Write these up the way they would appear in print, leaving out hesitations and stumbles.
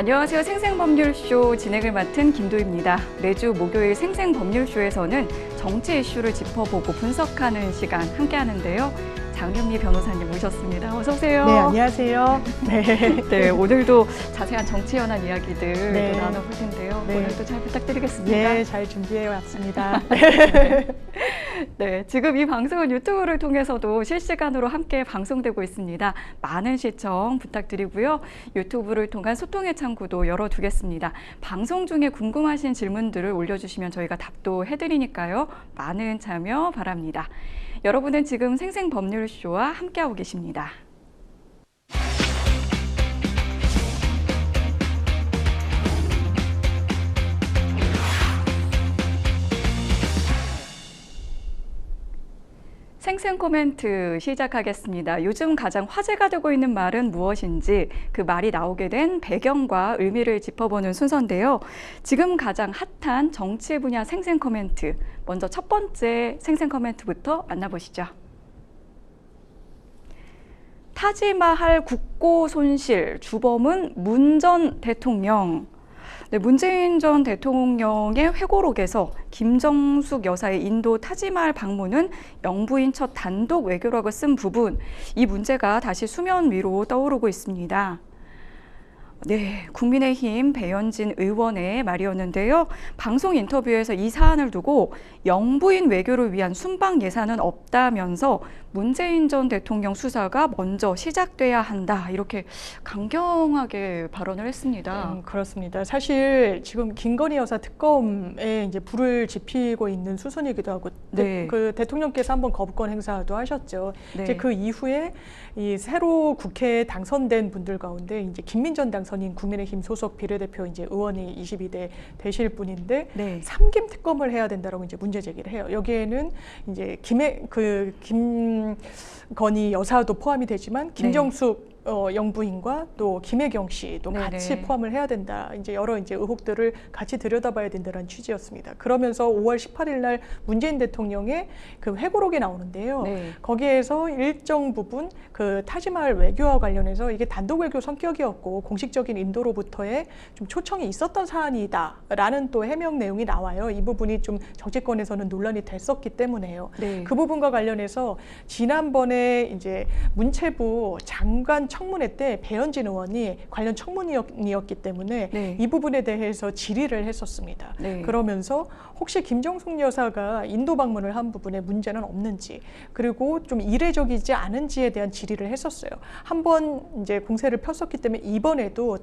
안녕하세요. 생생법률쇼 진행을 맡은 김도희입니다. 매주 목요일 생생법률쇼에서는 정치 이슈를 짚어보고 분석하는 시간 함께 하는데요. 장윤미 변호사님 모셨습니다. 어서 오세요. 네, 안녕하세요. 네. 네, 오늘도 자세한 정치 현안 이야기들 네. 나눠볼 텐데요. 네. 오늘도 잘 부탁드리겠습니다. 네, 잘 준비해 왔습니다. 네, 지금 이 방송은 유튜브를 통해서도 실시간으로 함께 방송되고 있습니다. 많은 시청 부탁드리고요. 유튜브를 통한 소통의 창구도 열어두겠습니다. 방송 중에 궁금하신 질문들을 올려주시면 저희가 답도 해드리니까요. 많은 참여 바랍니다. 여러분은 지금 생생법률쇼와 함께하고 계십니다. 생생 코멘트 시작하겠습니다. 요즘 가장 화제가 되고 있는 말은 무엇인지 그 말이 나오게 된 배경과 의미를 짚어보는 순서인데요. 지금 가장 핫한 정치 분야 생생 코멘트. 먼저 첫 번째 생생 코멘트부터 만나보시죠. 타지마할 국고 손실, 주범은 문 전 대통령. 네, 문재인 전 대통령의 회고록에서 김정숙 여사의 인도 타지마할 방문은 영부인 첫 단독 외교라고 쓴 부분, 이 문제가 다시 수면 위로 떠오르고 있습니다. 네, 국민의힘 배현진 의원의 말이었는데요. 방송 인터뷰에서 이 사안을 두고 영부인 외교를 위한 순방 예산은 없다면서 문재인 전 대통령 수사가 먼저 시작돼야 한다. 이렇게 강경하게 발언을 했습니다. 그렇습니다. 사실 지금 김건희 여사 특검에 이제 불을 지피고 있는 수순이기도 하고, 네. 그 대통령께서 한번 거부권 행사도 하셨죠. 네. 이제 그 이후에 이 새로 국회에 당선된 분들 가운데 이제 김민전 당선인 국민의힘 소속 비례대표 이제 의원이 22대 되실 분인데 네. 삼김 특검을 해야 된다라고 이제 문제 제기를 해요. 여기에는 이제 김건희 여사도 포함이 되지만 김정숙 영부인과 또 김혜경 씨도 네네. 같이 포함을 해야 된다. 이제 여러 이제 의혹들을 같이 들여다봐야 된다는 취지였습니다. 그러면서 5월 18일 날 문재인 대통령의 그 회고록이 나오는데요. 네. 거기에서 일정 부분 그 타지마할 외교와 관련해서 이게 단독 외교 성격이었고 공식적인 인도로부터의 좀 초청이 있었던 사안이다라는 또 해명 내용이 나와요. 이 부분이 좀 정치권에서는 논란이 됐었기 때문에요. 네. 그 부분과 관련해서 지난번에 이제 문체부 장관 청문회 때 배현진 의원이 관련 청문위원이었기 때문에 네. 이 부분에 대해서 질의를 했었습니다. 네. 그러면서 혹시 김정숙 여사가 인도 방문을 한 부분에 문제는 없는지, 그리고 좀 이례적이지 않은지에 대한 질의를 했었어요. 한번 이제 공세를 폈었기 때문에 이번에도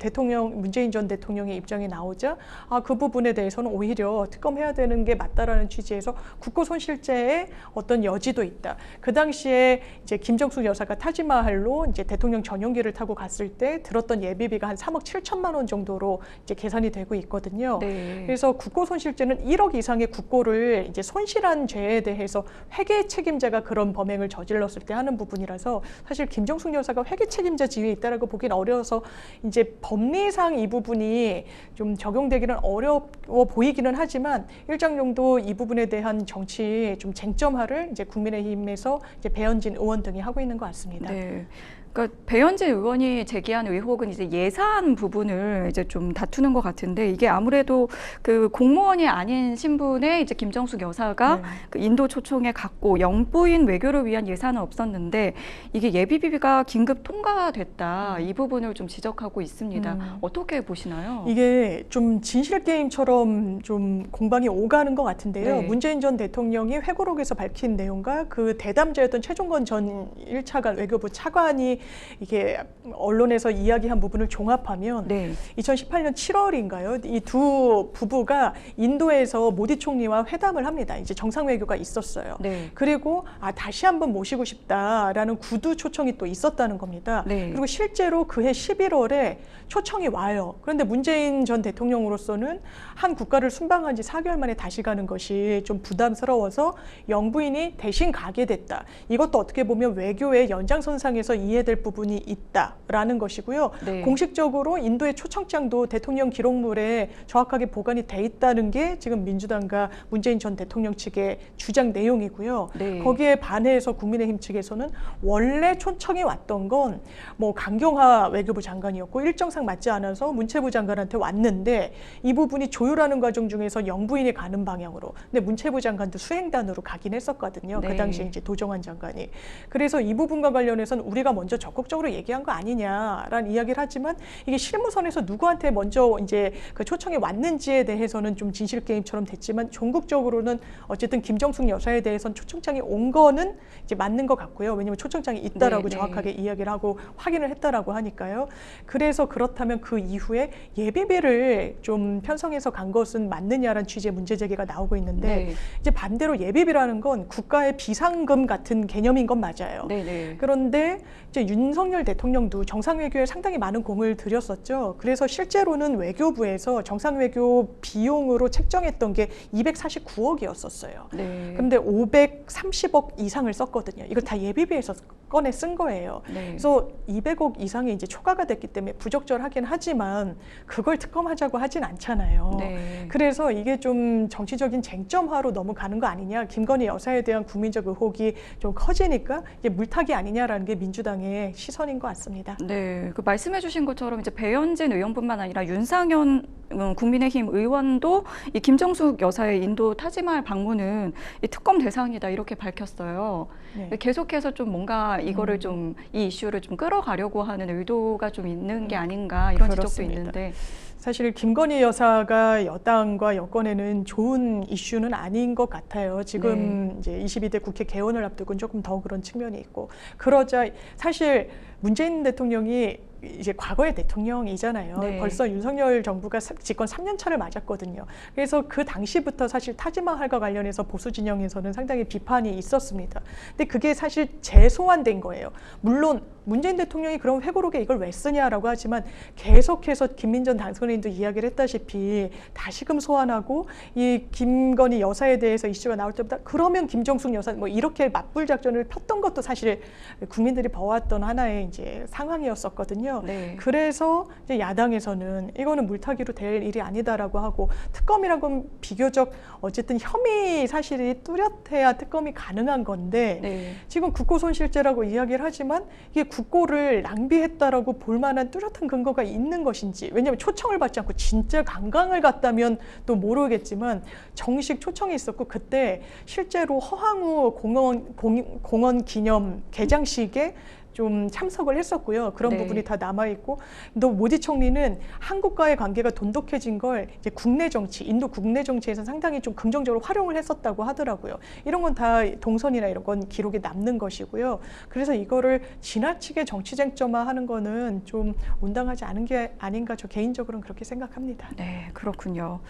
문재인 전 대통령의 입장이 나오자 그 부분에 대해서는 오히려 특검해야 되는 게 맞다라는 취지에서 국고 손실죄에 어떤 여지도 있다. 그 당시에 이제 김정숙 여사가 타지마할로 이제 대통령 전용기를 타고 갔을 때 들었던 예비비가 한 3억 7천만 원 정도로 이제 계산이 되고 있거든요. 네. 그래서 국고 손실죄는 1억 이상의 국고를 이제 손실한 죄에 대해서 회계 책임자가 그런 범행을 저질렀을 때 하는 부분이라서 사실 김정숙 여사가 회계 책임자 지위에 있다라고 보기는 어려워서 이제 법리상 이 부분이 좀 적용되기는 어려워 보이기는 하지만 일정 정도 이 부분에 대한 정치 좀 쟁점화를 이제 국민의힘에서 이제 배현진 의원 등이 하고 있는 것 같습니다. 네. 그러니까 배현진 의원이 제기한 의혹은 이제 예산 부분을 이제 좀 다투는 것 같은데, 이게 아무래도 그 공무원이 아닌 신분의 이제 김정숙 여사가 네. 그 인도 초청에 갔고 영부인 외교를 위한 예산은 없었는데 이게 예비비가 긴급 통과됐다, 이 부분을 좀 지적하고 있습니다. 어떻게 보시나요? 이게 좀 진실 게임처럼 좀 공방이 오가는 것 같은데요. 네. 문재인 전 대통령이 회고록에서 밝힌 내용과 그 대담자였던 최종건 전 1차관 외교부 차관이 이게 언론에서 이야기한 부분을 종합하면 네. 2018년 7월인가요? 이 두 부부가 인도에서 모디 총리와 회담을 합니다. 이제 정상 외교가 있었어요. 네. 그리고 다시 한번 모시고 싶다라는 구두 초청이 또 있었다는 겁니다. 네. 그리고 실제로 그해 11월에 초청이 와요. 그런데 문재인 전 대통령으로서는 한 국가를 순방한 지 4개월 만에 다시 가는 것이 좀 부담스러워서 영부인이 대신 가게 됐다. 이것도 어떻게 보면 외교의 연장선상에서 이해될 될 부분이 있다라는 것이고요. 네. 공식적으로 인도의 초청장도 대통령 기록물에 정확하게 보관이 돼 있다는 게 지금 민주당과 문재인 전 대통령 측의 주장 내용이고요. 네. 거기에 반해서 국민의힘 측에서는 원래 초청이 왔던 건 뭐 강경화 외교부 장관이었고 일정상 맞지 않아서 문체부 장관한테 왔는데 이 부분이 조율하는 과정 중에서 영부인이 가는 방향으로, 근데 문체부 장관도 수행단으로 가긴 했었거든요. 네. 그 당시에 이제 도정환 장관이. 그래서 이 부분과 관련해서는 우리가 먼저 적극적으로 얘기한 거 아니냐라는 이야기를 하지만 이게 실무선에서 누구한테 먼저 이제 그 초청이 왔는지에 대해서는 좀 진실 게임처럼 됐지만 종국적으로는 어쨌든 김정숙 여사에 대해서는 초청장이 온 거는 이제 맞는 것 같고요. 왜냐하면 초청장이 있다라고 네, 정확하게 이야기를 하고 확인을 했다라고 하니까요. 그래서 그렇다면 그 이후에 예비비를 좀 편성해서 간 것은 맞느냐라는 취지의 문제 제기가 나오고 있는데 네. 이제 반대로 예비비라는 건 국가의 비상금 같은 개념인 건 맞아요. 네, 네. 그런데 이제 윤석열 대통령도 정상외교에 상당히 많은 공을 들였었죠. 그래서 실제로는 외교부에서 정상외교 비용으로 책정했던 게 249억이었었어요. 네. 근데 530억 이상을 썼거든요. 이걸 다 예비비에서 꺼내 쓴 거예요. 네. 그래서 200억 이상이 이제 초과가 됐기 때문에 부적절하긴 하지만 그걸 특검하자고 하진 않잖아요. 네. 그래서 이게 좀 정치적인 쟁점화로 넘어가는 거 아니냐, 김건희 여사에 대한 국민적 의혹이 좀 커지니까 이게 물타기 아니냐라는 게 민주당의 시선인 것 같습니다. 네, 그 말씀해주신 것처럼 이제 배현진 의원뿐만 아니라 윤상현 국민의힘 의원도 이 김정숙 여사의 인도 타지마할 방문은 이 특검 대상이다 이렇게 밝혔어요. 네. 계속해서 좀 뭔가 이거를 좀 이 이슈를 좀 끌어가려고 하는 의도가 좀 있는 게 아닌가 이런 지적도 그렇습니다. 있는데. 사실 김건희 여사가 여당과 여권에는 좋은 이슈는 아닌 것 같아요. 지금 이제 22대 국회 개원을 앞두고는 조금 더 그런 측면이 있고, 그러자 사실 문재인 대통령이 이제 과거의 대통령이잖아요. 네. 벌써 윤석열 정부가 집권 3년 차를 맞았거든요. 그래서 그 당시부터 사실 타지마할과 관련해서 보수 진영에서는 상당히 비판이 있었습니다. 근데 그게 사실 재소환된 거예요. 물론 문재인 대통령이 그럼 회고록에 이걸 왜 쓰냐라고 하지만 계속해서 김민전 당선인도 이야기를 했다시피 다시금 소환하고 이 김건희 여사에 대해서 이슈가 나올 때보다 그러면 김정숙 여사 뭐 이렇게 맞불 작전을 폈던 것도 사실 국민들이 봐왔던 하나의 이제 상황이었었거든요. 네. 그래서 이제 야당에서는 이거는 물타기로 될 일이 아니다라고 하고, 특검이란 건 비교적 어쨌든 혐의 사실이 뚜렷해야 특검이 가능한 건데 네. 지금 국고손실죄라고 이야기를 하지만 이게 국고를 낭비했다라고 볼 만한 뚜렷한 근거가 있는 것인지, 왜냐하면 초청을 받지 않고 진짜 관광을 갔다면 또 모르겠지만 정식 초청이 있었고 그때 실제로 허황우 공원 기념 개장식에 좀 참석을 했었고요. 그런 네. 부분이 다 남아있고, 또 모디 총리는 한국과의 관계가 돈독해진 걸 이제 국내 정치, 인도 국내 정치에서 상당히 좀 긍정적으로 활용을 했었다고 하더라고요. 이런 건 다 동선이나 이런 건 기록에 남는 것이고요. 그래서 이거를 지나치게 정치 쟁점화하는 거는 좀 온당하지 않은 게 아닌가, 저 개인적으로는 그렇게 생각합니다. 네, 그렇군요.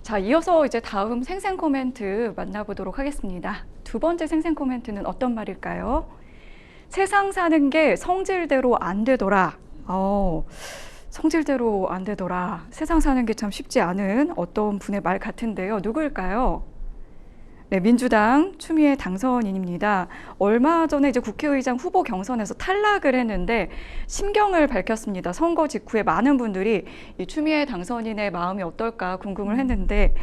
자, 이어서 이제 다음 생생 코멘트 만나보도록 하겠습니다. 두 번째 생생 코멘트는 어떤 말일까요? 세상 사는 게 성질대로 안 되더라. 성질대로 안 되더라. 세상 사는 게 참 쉽지 않은 어떤 분의 말 같은데요. 누구일까요? 네, 민주당 추미애 당선인입니다. 얼마 전에 이제 국회의장 후보 경선에서 탈락을 했는데 심경을 밝혔습니다. 선거 직후에 많은 분들이 이 추미애 당선인의 마음이 어떨까 궁금을 했는데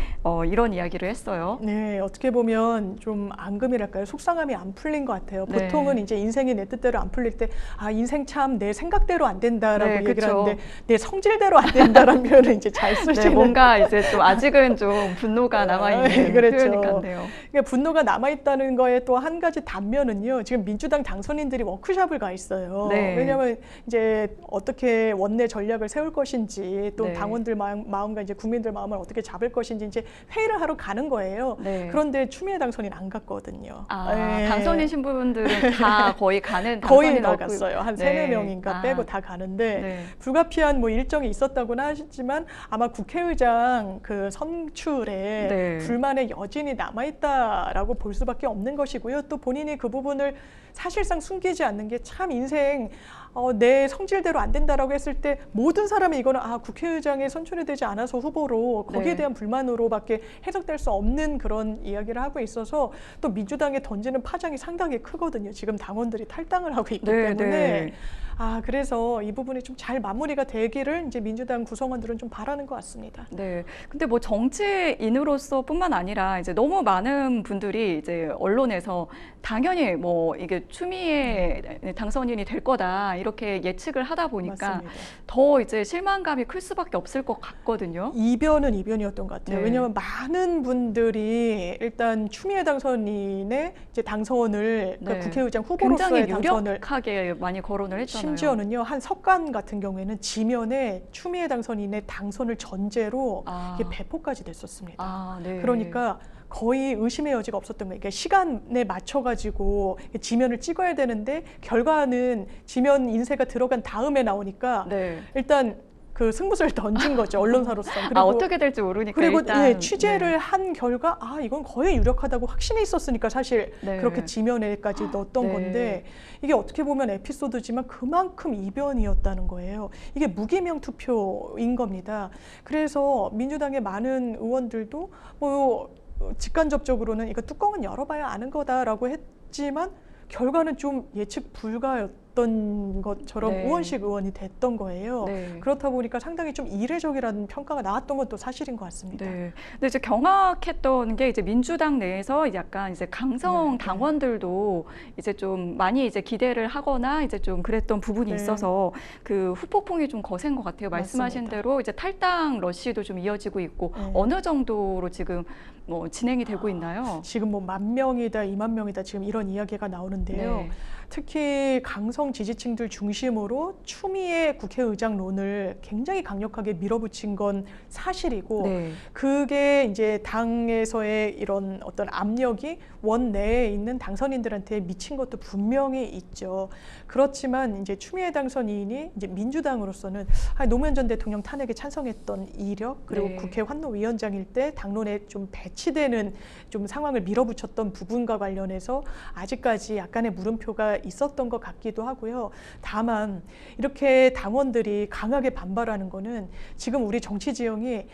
이런 이야기를 했어요. 네, 어떻게 보면 좀 앙금이랄까요? 속상함이 안 풀린 것 같아요. 네. 보통은 이제 인생이 내 뜻대로 안 풀릴 때, 아, 인생 참 내 생각대로 안 된다라고 네, 얘기를 그쵸. 하는데 내 성질대로 안 된다라는 표현을 이제 잘 네, 쓰시는. 뭔가 이제 또 아직은 좀 분노가 남아있는 그렇죠. 표현일 것 같네요. 그러니까 분노가 남아있다는 거에 또 한 가지 단면은요. 지금 민주당 당선인들이 워크숍을 가 있어요. 네. 왜냐하면 이제 어떻게 원내 전략을 세울 것인지, 또 네. 당원들 마음과 이제 국민들 마음을 어떻게 잡을 것인지 이제 회의를 하러 가는 거예요. 네. 그런데 추미애 당선인 안 갔거든요. 네. 당선인 신분들은 다 거의 가는 거의 당선인 다 없고. 갔어요. 한 네. 3-4명인가 빼고 다 가는데 네. 불가피한 뭐 일정이 있었다고는 하시지만 아마 국회의장 그 선출에 네. 불만의 여진이 남아있 했다라고 볼 수밖에 없는 것이고요. 또 본인이 그 부분을 사실상 숨기지 않는 게 참 인생 내 성질대로 안 된다라고 했을 때 모든 사람이 이거는 국회의장에 선출이 되지 않아서 후보로 거기에 네. 대한 불만으로밖에 해석될 수 없는 그런 이야기를 하고 있어서 또 민주당에 던지는 파장이 상당히 크거든요. 지금 당원들이 탈당을 하고 있기 네, 때문에 네. 그래서 이 부분이 좀 잘 마무리가 되기를 이제 민주당 구성원들은 좀 바라는 것 같습니다. 네. 근데 뭐 정치인으로서뿐만 아니라 이제 너무 많은 분들이 이제 언론에서 당연히 뭐 이게 추미애 당선인이 될 거다 이렇게 예측을 하다 보니까 맞습니다. 더 이제 실망감이 클 수밖에 없을 것 같거든요. 이변은 이변이었던 것 같아요. 네. 왜냐하면 많은 분들이 일단 추미애 당선인의 이제 당선을 그러니까 네. 국회의장 후보로서의 굉장히 당선을 유력하게 많이 거론을 했잖아요. 심지어는요 한 석간 같은 경우에는 지면에 추미애 당선인의 당선을 전제로 이게 배포까지 됐었습니다. 네. 그러니까 거의 의심의 여지가 없었던 거예요. 그러니까 시간에 맞춰가지고 지면을 찍어야 되는데 결과는 지면 인쇄가 들어간 다음에 나오니까 네. 일단 그 승부수를 던진 거죠, 언론사로서. 그리고 어떻게 될지 모르니까 그리고 일단 취재를 한 결과 이건 거의 유력하다고 확신이 있었으니까 사실 네. 그렇게 지면에까지 넣었던 네. 건데 이게 어떻게 보면 에피소드지만 그만큼 이변이었다는 거예요. 이게 무기명 투표인 겁니다. 그래서 민주당의 많은 의원들도 뭐 직간접적으로는 이거 뚜껑은 열어봐야 아는 거다라고 했지만 결과는 좀 예측 불가였던 것처럼 네. 우원식 의원이 됐던 거예요. 네. 그렇다 보니까 상당히 좀 이례적이라는 평가가 나왔던 것도 사실인 것 같습니다. 네. 근데 이제 경악했던 게 이제 민주당 내에서 약간 이제 강성 네. 당원들도 이제 좀 많이 이제 기대를 하거나 이제 좀 그랬던 부분이 네. 있어서 그 후폭풍이 좀 거센 것 같아요. 말씀하신 맞습니다. 대로 이제 탈당 러시도 좀 이어지고 있고 네. 어느 정도로 지금 뭐 진행이 되고 있나요? 지금 뭐 10,000명이다, 20,000명이다 지금 이런 이야기가 나오는데요. 네. 특히 강성 지지층들 중심으로 추미애 국회의장론을 굉장히 강력하게 밀어붙인 건 사실이고 네. 그게 이제 당에서의 이런 어떤 압력이 원내에 있는 당선인들한테 미친 것도 분명히 있죠. 그렇지만 이제 추미애 당선인이 이제 민주당으로서는 노무현 전 대통령 탄핵에 찬성했던 이력 그리고 네. 국회 환노위원장일 때 당론에 좀 배치되는 좀 상황을 밀어붙였던 부분과 관련해서 아직까지 약간의 물음표가 있었던 것 같기도 하고요. 다만 이렇게 당원들이 강하게 반발하는 거는 지금 우리 정치 지형이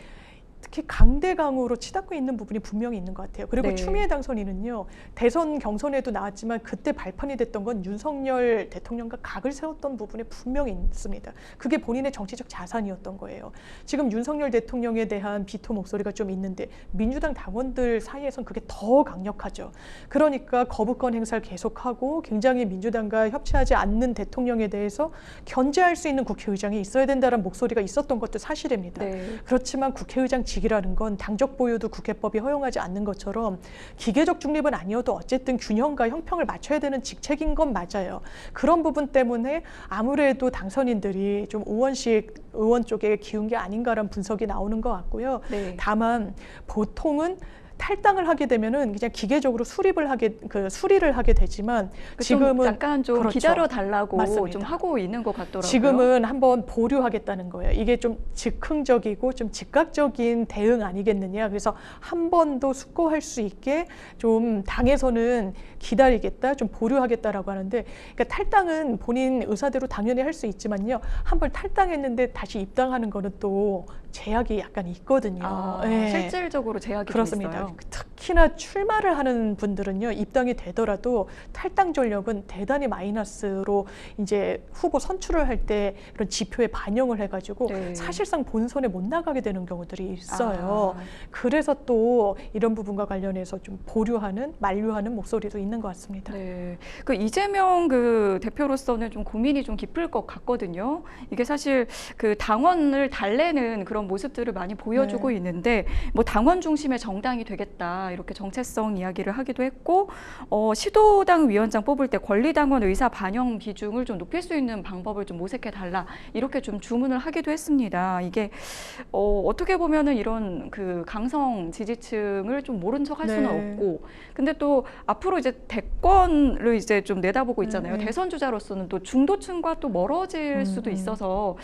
특히 강대강으로 치닫고 있는 부분이 분명히 있는 것 같아요. 그리고 네. 추미애 당선인은요. 대선 경선에도 나왔지만 그때 발판이 됐던 건 윤석열 대통령과 각을 세웠던 부분에 분명히 있습니다. 그게 본인의 정치적 자산이었던 거예요. 지금 윤석열 대통령에 대한 비토 목소리가 좀 있는데 민주당 당원들 사이에선 그게 더 강력하죠. 그러니까 거부권 행사를 계속하고 굉장히 민주당과 협치하지 않는 대통령에 대해서 견제할 수 있는 국회의장이 있어야 된다는 목소리가 있었던 것도 사실입니다. 네. 그렇지만 국회의장 직이라는 건 당적 보유도 국회법이 허용하지 않는 것처럼 기계적 중립은 아니어도 어쨌든 균형과 형평을 맞춰야 되는 직책인 건 맞아요. 그런 부분 때문에 아무래도 당선인들이 좀 우원식 의원 쪽에 기운 게 아닌가라는 분석이 나오는 것 같고요. 네. 다만 보통은 탈당을 하게 되면은 그냥 기계적으로 수리를 하게 되지만 지금은 좀 약간 좀 그렇죠. 기다려 달라고 맞습니다. 좀 하고 있는 것 같더라고요. 지금은 한번 보류하겠다는 거예요. 이게 좀 즉흥적이고 좀 즉각적인 대응 아니겠느냐. 그래서 한 번 더 숙고할 수 있게 좀 당에서는 기다리겠다, 좀 보류하겠다라고 하는데, 그러니까 탈당은 본인 의사대로 당연히 할 수 있지만요. 한 번 탈당했는데 다시 입당하는 거는 또 제약이 약간 있거든요. 네. 실질적으로 제약이 그렇습니다. 있어요. 특히나 출마를 하는 분들은요, 입당이 되더라도 탈당 전력은 대단히 마이너스로 이제 후보 선출을 할 때 그런 지표에 반영을 해가지고 네. 사실상 본선에 못 나가게 되는 경우들이 있어요. 그래서 또 이런 부분과 관련해서 좀 보류하는, 만류하는 목소리도 있는 것 같습니다. 네, 그 이재명 그 대표로서는 좀 고민이 좀 깊을 것 같거든요. 이게 사실 그 당원을 달래는 그런 모습들을 많이 보여주고 네. 있는데, 뭐 당원 중심의 정당이 되겠다 이렇게 정체성 이야기를 하기도 했고, 시도당 위원장 뽑을 때 권리당원 의사 반영 비중을 좀 높일 수 있는 방법을 좀 모색해 달라 이렇게 좀 주문을 하기도 했습니다. 이게 어떻게 보면은 이런 그 강성 지지층을 좀 모른 척 할 수는 네. 없고, 근데 또 앞으로 이제 대권을 이제 좀 내다보고 있잖아요. 네. 대선 주자로서는 또 중도층과 또 멀어질 수도 있어서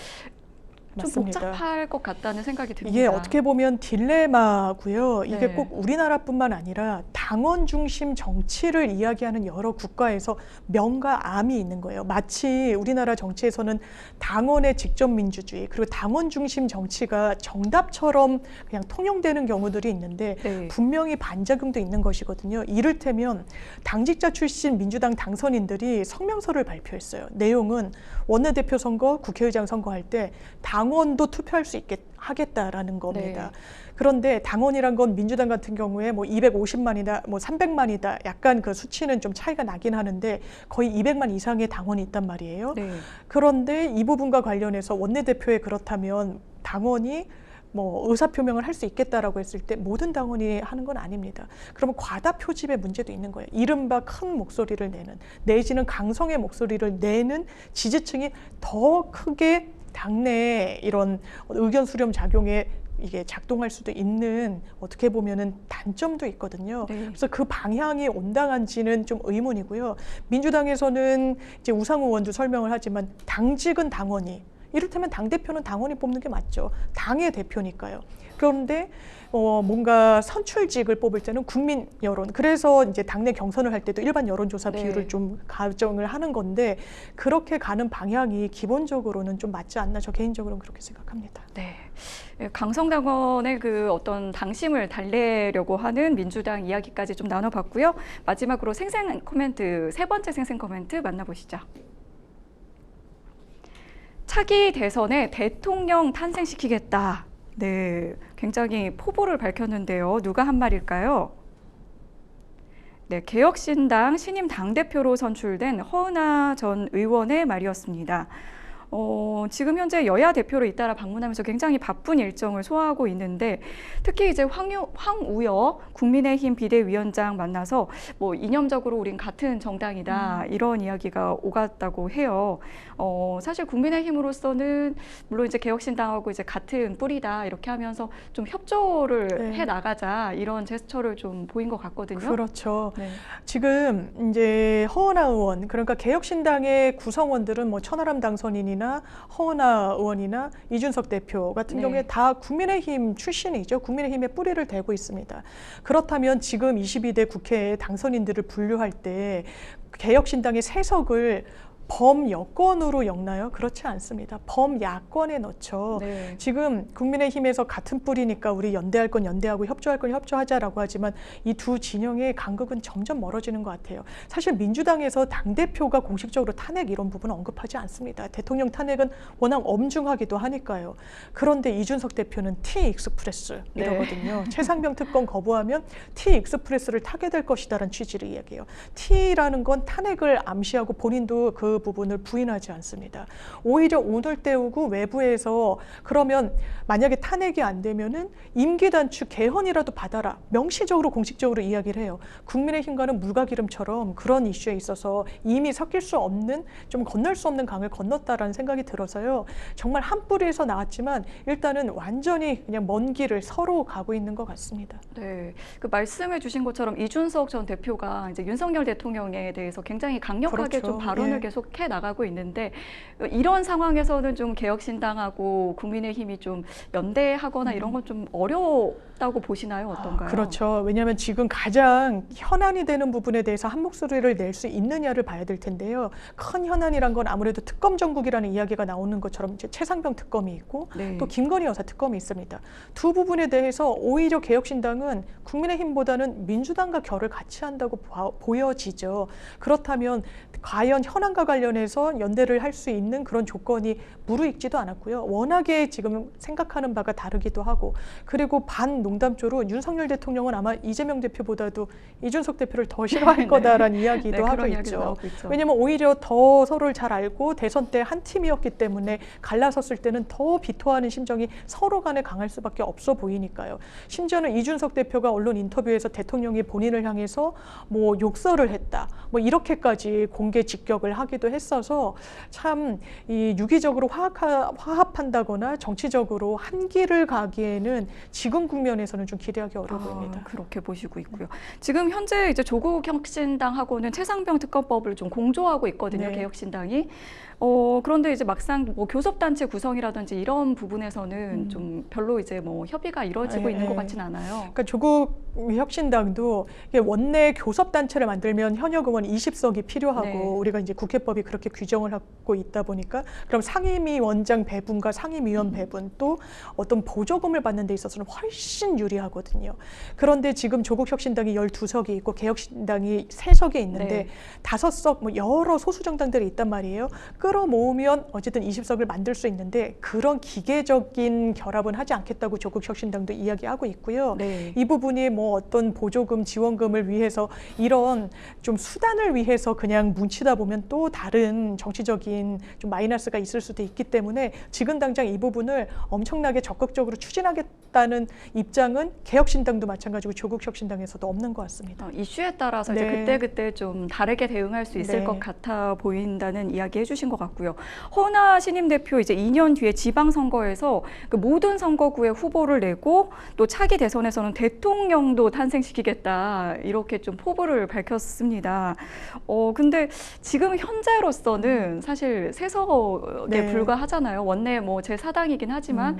좀 맞습니다. 복잡할 것 같다는 생각이 듭니다. 이게 어떻게 보면 딜레마고요. 이게 네. 꼭 우리나라뿐만 아니라 당원 중심 정치를 이야기하는 여러 국가에서 명과 암이 있는 거예요. 마치 우리나라 정치에서는 당원의 직접 민주주의 그리고 당원 중심 정치가 정답처럼 그냥 통용되는 경우들이 있는데 네. 분명히 반작용도 있는 것이거든요. 이를테면 당직자 출신 민주당 당선인들이 성명서를 발표했어요. 내용은 원내대표 선거, 국회의장 선거할 때 당원도 투표할 수 있게 하겠다라는 겁니다. 네. 그런데 당원이란 건 민주당 같은 경우에 뭐 250만이다, 뭐 300만이다, 약간 그 수치는 좀 차이가 나긴 하는데 거의 200만 이상의 당원이 있단 말이에요. 네. 그런데 이 부분과 관련해서 원내대표에 그렇다면 당원이 뭐 의사표명을 할 수 있겠다라고 했을 때 모든 당원이 하는 건 아닙니다. 그러면 과다 표집의 문제도 있는 거예요. 이른바 큰 목소리를 내는 내지는 강성의 목소리를 내는 지지층이 더 크게 당내에 이런 의견 수렴 작용에 이게 작동할 수도 있는 어떻게 보면은 단점도 있거든요. 네. 그래서 그 방향이 온당한지는 좀 의문이고요. 민주당에서는 이제 우상호 의원도 설명을 하지만 당직은 당원이 이를테면 당대표는 당원이 뽑는 게 맞죠. 당의 대표니까요. 그런데 뭔가 선출직을 뽑을 때는 국민 여론, 그래서 이제 당내 경선을 할 때도 일반 여론조사 네. 비율을 좀 가정을 하는 건데 그렇게 가는 방향이 기본적으로는 좀 맞지 않나 저 개인적으로는 그렇게 생각합니다. 네. 강성당원의 그 어떤 당심을 달래려고 하는 민주당 이야기까지 좀 나눠봤고요. 마지막으로 생생 코멘트, 세 번째 생생 코멘트 만나보시죠. 차기 대선에 대통령 탄생시키겠다. 네, 굉장히 포부를 밝혔는데요. 누가 한 말일까요? 네, 개혁신당 신임 당대표로 선출된 허은하 전 의원의 말이었습니다. 지금 현재 여야 대표로 잇따라 방문하면서 굉장히 바쁜 일정을 소화하고 있는데 특히 이제 황우여 국민의힘 비대위원장 만나서 뭐 이념적으로 우린 같은 정당이다 이런 이야기가 오갔다고 해요. 사실 국민의힘으로서는 물론 이제 개혁신당하고 이제 같은 뿌리다 이렇게 하면서 좀 협조를 네. 해 나가자 이런 제스처를 좀 보인 것 같거든요. 그렇죠. 네. 지금 이제 허은하 의원, 그러니까 개혁신당의 구성원들은 뭐 천하람 당선인이나 허은하 의원이나 이준석 대표 같은 네. 경우에 다 국민의힘 출신이죠. 국민의힘의 뿌리를 대고 있습니다. 그렇다면 지금 22대 국회에 당선인들을 분류할 때 개혁신당의 세석을 범여권으로 엮나요? 그렇지 않습니다. 범야권에 넣죠. 네. 지금 국민의힘에서 같은 뿌리니까 우리 연대할 건 연대하고 협조할 건 협조하자라고 하지만 이 두 진영의 간극은 점점 멀어지는 것 같아요. 사실 민주당에서 당대표가 공식적으로 탄핵 이런 부분은 언급하지 않습니다. 대통령 탄핵은 워낙 엄중하기도 하니까요. 그런데 이준석 대표는 T-익스프레스 이러거든요. 네. 최상병 특검 거부하면 T-익스프레스를 타게 될 것이다라는 취지를 이야기해요. T라는 건 탄핵을 암시하고 본인도 그 부분을 부인하지 않습니다. 오히려 오늘 때우고 외부에서 그러면 만약에 탄핵이 안 되면은 임기 단축 개헌이라도 받아라. 명시적으로 공식적으로 이야기를 해요. 국민의힘과는 물과 기름처럼 그런 이슈에 있어서 이미 섞일 수 없는 좀 건널 수 없는 강을 건넜다라는 생각이 들어서요. 정말 한 뿌리에서 나왔지만 일단은 완전히 그냥 먼 길을 서로 가고 있는 것 같습니다. 네, 그 말씀해 주신 것처럼 이준석 전 대표가 이제 윤석열 대통령에 대해서 굉장히 강력하게 그렇죠. 좀 발언을 예. 계속 해 나가고 있는데 이런 상황에서는 좀 개혁신당하고 국민의힘이 좀 연대하거나 이런 건 좀 어렵다고 보시나요? 어떤가요? 그렇죠. 왜냐하면 지금 가장 현안이 되는 부분에 대해서 한 목소리를 낼 수 있느냐를 봐야 될 텐데요. 큰 현안이란 건 아무래도 특검 정국이라는 이야기가 나오는 것처럼 이제 최상병 특검이 있고 네. 또 김건희 여사 특검이 있습니다. 두 부분에 대해서 오히려 개혁신당은 국민의힘보다는 민주당과 결을 같이 한다고 보여지죠. 그렇다면 과연 현안과 관련해서 연대를 할 수 있는 그런 조건이 무르익지도 않았고요. 워낙에 지금 생각하는 바가 다르기도 하고 그리고 반농담조로 윤석열 대통령은 아마 이재명 대표보다도 이준석 대표를 더 싫어할 네. 거다라는 이야기도 네, 하고 그런 이야기도 있죠. 나오고 있죠. 왜냐하면 오히려 더 서로를 잘 알고 대선 때 한 팀이었기 때문에 갈라섰을 때는 더 비토하는 심정이 서로 간에 강할 수밖에 없어 보이니까요. 심지어는 이준석 대표가 언론 인터뷰에서 대통령이 본인을 향해서 뭐 욕설을 했다, 뭐 이렇게까지 공개 경계 직격을 하기도 했어서 참 이 유기적으로 화합한다거나 정치적으로 한 길을 가기에는 지금 국면에서는 좀 기대하기 어려워 보입니다. 그렇게 보시고 있고요. 지금 현재 이제 조국 혁신당하고는 최상병 특검법을 좀 공조하고 있거든요. 네. 개혁신당이. 그런데 이제 막상 뭐 교섭단체 구성이라든지 이런 부분에서는 좀 별로 이제 뭐 협의가 이루어지고 있는 것 같진 않아요. 그러니까 조국 혁신당도 이게 원내 교섭단체를 만들면 현역 의원 20석이 필요하고 네. 우리가 이제 국회법이 그렇게 규정을 하고 있다 보니까 그럼 상임위원장 배분과 상임위원 배분 또 어떤 보조금을 받는 데 있어서는 훨씬 유리하거든요. 그런데 지금 조국 혁신당이 12석이 있고 개혁신당이 3석이 있는데 네. 5석 뭐 여러 소수 정당들이 있단 말이에요. 끌어모으면 어쨌든 20석을 만들 수 있는데 그런 기계적인 결합은 하지 않겠다고 조국 혁신당도 이야기하고 있고요. 네. 이 부분이 뭐 어떤 보조금, 지원금을 위해서 이런 좀 수단을 위해서 그냥 뭉치다 보면 또 다른 정치적인 좀 마이너스가 있을 수도 있기 때문에 지금 당장 이 부분을 엄청나게 적극적으로 추진하겠다는 입장은 개혁신당도 마찬가지고 조국 혁신당에서도 없는 것 같습니다. 이슈에 따라서 이제 네. 그때그때 좀 다르게 대응할 수 있을 네. 것 같아 보인다는 이야기 해주신 것 같고요. 허은하 신임 대표 이제 2년 뒤에 지방선거에서 그 모든 선거구에 후보를 내고 또 차기 대선에서는 대통령도 탄생시키겠다 이렇게 좀 포부를 밝혔습니다. 근데 지금 현재로서는 사실 3석에 네. 불과하잖아요. 원내 뭐 제4당이긴 하지만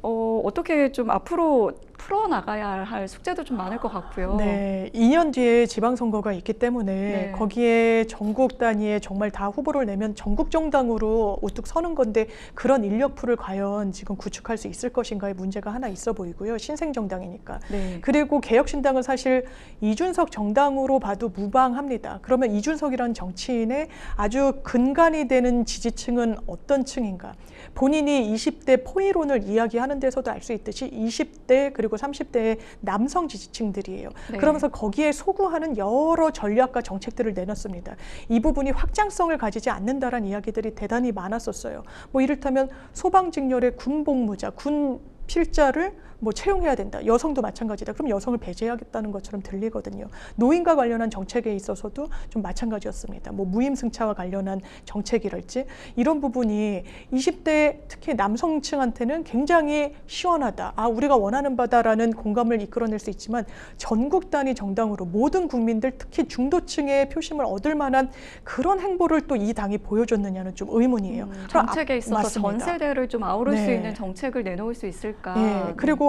어떻게 좀 앞으로 풀어나가야 할 숙제도 좀 많을 것 같고요. 네, 2년 뒤에 지방선거가 있기 때문에 네. 거기에 전국 단위에 정말 다 후보를 내면 전국 정당으로 우뚝 서는 건데 그런 인력풀을 과연 지금 구축할 수 있을 것인가의 문제가 하나 있어 보이고요. 신생 정당이니까. 네. 그리고 개혁신당은 사실 이준석 정당으로 봐도 무방합니다. 그러면 이준석이라는 정치인의 아주 근간이 되는 지지층은 어떤 층인가? 본인이 20대 포이론을 이야기하는 데서도 알 수 있듯이 20대 그리고 30대의 남성 지지층들이에요. 네. 그러면서 거기에 소구하는 여러 전략과 정책들을 내놨습니다. 이 부분이 확장성을 가지지 않는다라는 이야기들이 대단히 많았었어요. 뭐 이를테면 소방직렬의 군복무자, 군 필자를 뭐 채용해야 된다. 여성도 마찬가지다. 그럼 여성을 배제하겠다는 것처럼 들리거든요. 노인과 관련한 정책에 있어서도 좀 마찬가지였습니다. 뭐 무임승차와 관련한 정책이랄지 이런 부분이 20대 특히 남성층한테는 굉장히 시원하다. 아, 우리가 원하는 바다라는 공감을 이끌어낼 수 있지만 전국 단위 정당으로 모든 국민들 특히 중도층의 표심을 얻을 만한 그런 행보를 또 이 당이 보여줬느냐는 좀 의문이에요. 정책에 있어서 맞습니다. 전 세대를 좀 아우를 수 네. 있는 정책을 내놓을 수 있을까? 예, 그리고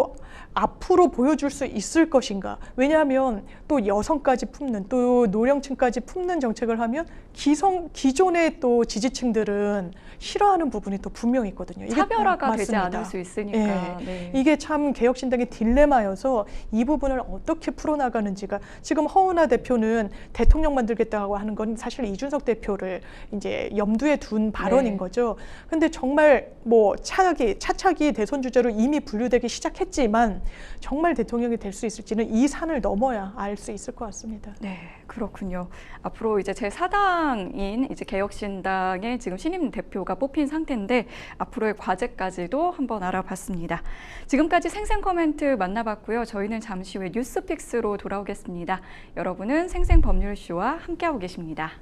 앞으로 보여줄 수 있을 것인가? 왜냐하면 또 여성까지 품는 또 노령층까지 품는 정책을 하면 기존의 또 지지층들은 싫어하는 부분이 또 분명히 있거든요. 이게 차별화가 되지 맞습니다. 않을 수 있으니까. 예, 네. 이게 참 개혁신당의 딜레마여서 이 부분을 어떻게 풀어나가는지가 지금 허은하 대표는 대통령 만들겠다고 하는 건 사실 이준석 대표를 이제 염두에 둔 발언인 네. 거죠. 근데 정말 뭐 차차기 대선 주자로 이미 분류되기 시작했지만 정말 대통령이 될 수 있을지는 이 산을 넘어야 알 수 있을 것 같습니다. 네, 그렇군요. 앞으로 이제 제4당인 이제 개혁신당의 지금 신임 대표가 뽑힌 상태인데 앞으로의 과제까지도 한번 알아봤습니다. 지금까지 생생 코멘트 만나봤고요. 저희는 잠시 후에 뉴스픽스로 돌아오겠습니다. 여러분은 생생 법률쇼와 함께하고 계십니다.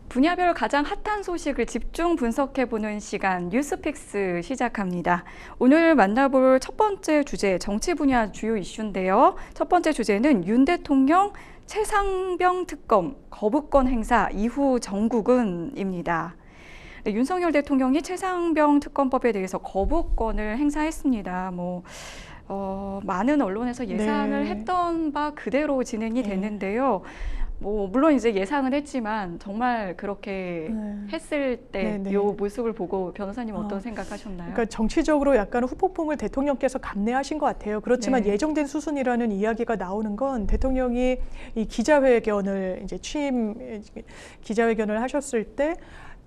분야별 가장 핫한 소식을 집중 분석해보는 시간 뉴스픽스 시작합니다. 오늘 만나볼 첫 번째 주제 정치 분야 주요 이슈인데요. 첫 번째 주제는 윤 대통령 최상병 특검 거부권 행사 이후 정국은입니다. 네, 윤석열 대통령이 최상병 특검법에 대해서 거부권을 행사했습니다. 많은 언론에서 예상을 네. 했던 바 그대로 진행이 네. 됐는데요. 물론 이제 예상은 했지만 정말 그렇게 했을 때 네, 이 모습을 보고 변호사님 어떤 생각하셨나요? 그러니까 정치적으로 약간 후폭풍을 대통령께서 감내하신 것 같아요. 그렇지만 네. 예정된 수순이라는 이야기가 나오는 건 대통령이 이 기자회견을 이제 취임 기자회견을 하셨을 때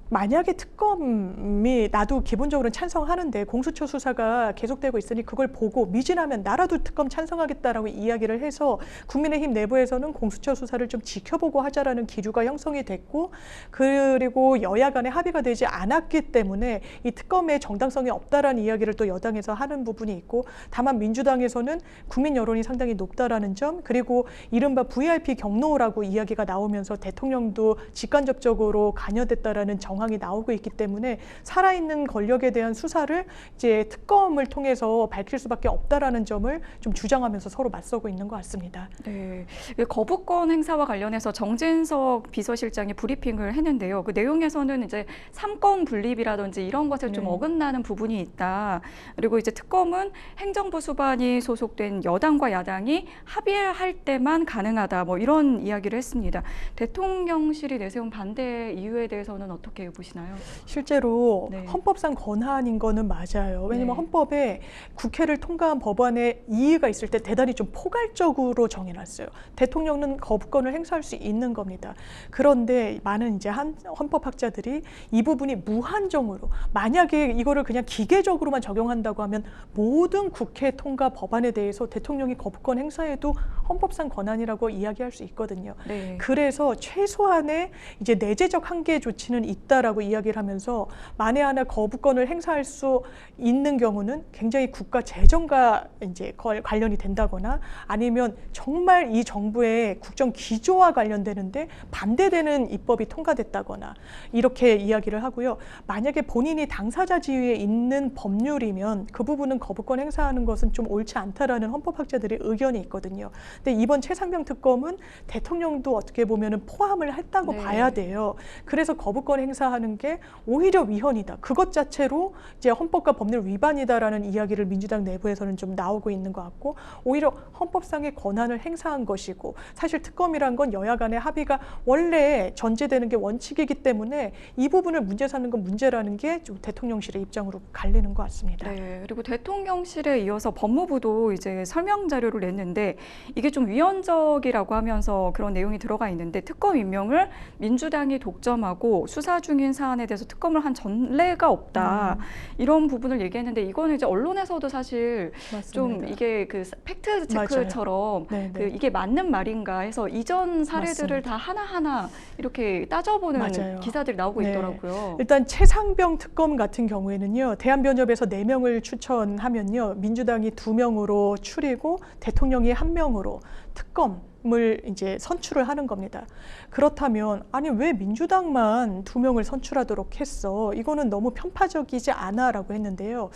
만약에 특검이 나도 기본적으로 찬성하는데 공수처 수사가 계속되고 있으니 그걸 보고 미진하면 나라도 특검 찬성하겠다라고 이야기를 해서 국민의힘 내부에서는 공수처 수사를 좀 지켜보고 하자라는 기류가 형성이 됐고 그리고 여야 간에 합의가 되지 않았기 때문에 이 특검의 정당성이 없다라는 이야기를 또 여당에서 하는 부분이 있고 다만 민주당에서는 국민 여론이 상당히 높다라는 점 그리고 이른바 VIP 경로라고 이야기가 나오면서 대통령도 직간접적으로 관여됐다라는 정황이 나오고 있기 때문에 살아있는 권력에 대한 수사를 이제 특검을 통해서 밝힐 수밖에 없다라는 점을 좀 주장하면서 서로 맞서고 있는 것 같습니다. 네, 거부권 행사와 관련해서 정진석 비서실장이 브리핑을 했는데요. 그 내용에서는 이제 삼권 분립이라든지 이런 것에 좀 어긋나는 부분이 있다. 그리고 이제 특검은 행정부 수반이 소속된 여당과 야당이 합의할 때만 가능하다. 뭐 이런 이야기를 했습니다. 대통령실이 내세운 반대 이유에 대해서는 어떻게 보시나요? 실제로 네. 헌법상 권한인 거는 맞아요. 왜냐하면 네. 헌법에 국회를 통과한 법안에 이의가 있을 때 대단히 좀 포괄적으로 정해놨어요. 대통령은 거부권을 행사할 수 있는 겁니다. 그런데 많은 이제 헌법학자들이 이 부분이 무한정으로 만약에 이거를 그냥 기계적으로만 적용한다고 하면 모든 국회 통과 법안에 대해서 대통령이 거부권 행사해도 헌법상 권한이라고 이야기할 수 있거든요. 네. 그래서 최소한의 이제 내재적 한계 조치는 있다라고 이야기를 하면서 만에 하나 거부권을 행사할 수 있는 경우는 굉장히 국가 재정과 이제 관련이 된다거나 아니면 정말 이 정부의 국정 기조와 관련되는데 반대되는 입법이 통과됐다거나 이렇게 이야기를 하고요. 만약에 본인이 당사자 지위에 있는 법률이면 그 부분은 거부권 행사하는 것은 좀 옳지 않다라는 헌법학자들의 의견이 있거든요. 근데 이번 최상병 특검은 대통령도 어떻게 보면은 포함을 했다고 네. 봐야 돼요. 그래서 거부권 행사하는 게 오히려 위헌이다. 그것 자체로 이제 헌법과 법률 위반이다라는 이야기를 민주당 내부에서는 좀 나오고 있는 것 같고 오히려 헌법상의 권한을 행사한 것이고 사실 특검이란 건 여야 간의 합의가 원래 전제되는 게 원칙이기 때문에 이 부분을 문제 삼는 건 문제라는 게 좀 대통령실의 입장으로 갈리는 것 같습니다. 네, 그리고 대통령실에 이어서 법무부도 이제 설명 자료를 냈는데 이게 좀 위헌적이라고 하면서 그런 내용이 들어가 있는데 특검 임명을 민주당이 독점하고 수사 중인 사안에 대해서 특검을 한 전례가 없다. 이런 부분을 얘기했는데 이거는 이제 언론에서도 사실 맞습니다. 좀 이게 그 팩트 체크처럼 네, 그 네. 이게 맞는 말인가 해서 이전 사례들을 맞습니다. 다 하나하나 이렇게 따져보는 맞아요. 기사들이 나오고 네. 있더라고요. 일단 최상병 특검 같은 경우에는요. 대한변협에서 4명을 추천하면요. 민주당이 2명으로 추리고 대통령이 1명으로 특검을 이제 선출을 하는 겁니다. 그렇다면 아니 왜 민주당만 2명을 선출하도록 했어? 이거는 너무 편파적이지 않아라고 했는데요.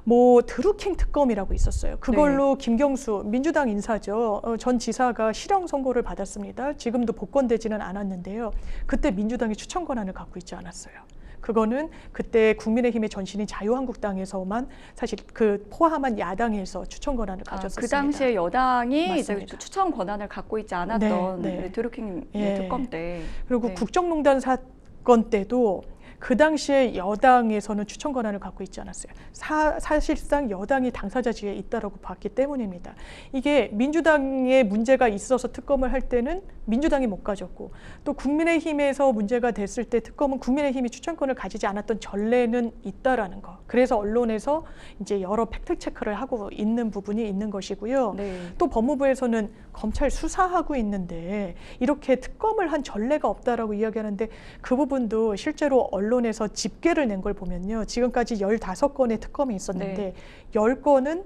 뭐 드루킹 특검이라고 있었어요. 그걸로 김경수 민주당 인사죠. 전 지사가 실형 선고를 받았습니다. 지금도 복권되지는 않았는데요. 그때 민주당이 추천 권한을 갖고 있지 않았어요. 그거는 그때 국민의힘의 전신인 자유한국당에서만 사실 그 포함한 야당에서 추천 권한을 가졌었습니다. 그 당시에 여당이 맞습니다. 이제 추천 권한을 갖고 있지 않았던 네, 네. 드루킹 예. 특검 때. 그리고 네. 국정농단 사건 때도 그 당시에 여당에서는 추천 권한을 갖고 있지 않았어요. 사실상 여당이 당사자 지위에 있다라고 봤기 때문입니다. 이게 민주당에 문제가 있어서 특검을 할 때는 민주당이 못 가졌고 또 국민의힘에서 문제가 됐을 때 특검은 국민의힘이 추천권을 가지지 않았던 전례는 있다라는 거. 그래서 언론에서 이제 여러 팩트 체크를 하고 있는 부분이 있는 것이고요. 네. 또 법무부에서는 검찰 수사하고 있는데 이렇게 특검을 한 전례가 없다라고 이야기하는데 그 부분도 실제로 언론에서 집계를 낸 걸 보면요. 지금까지 15건의 특검이 있었는데 10건은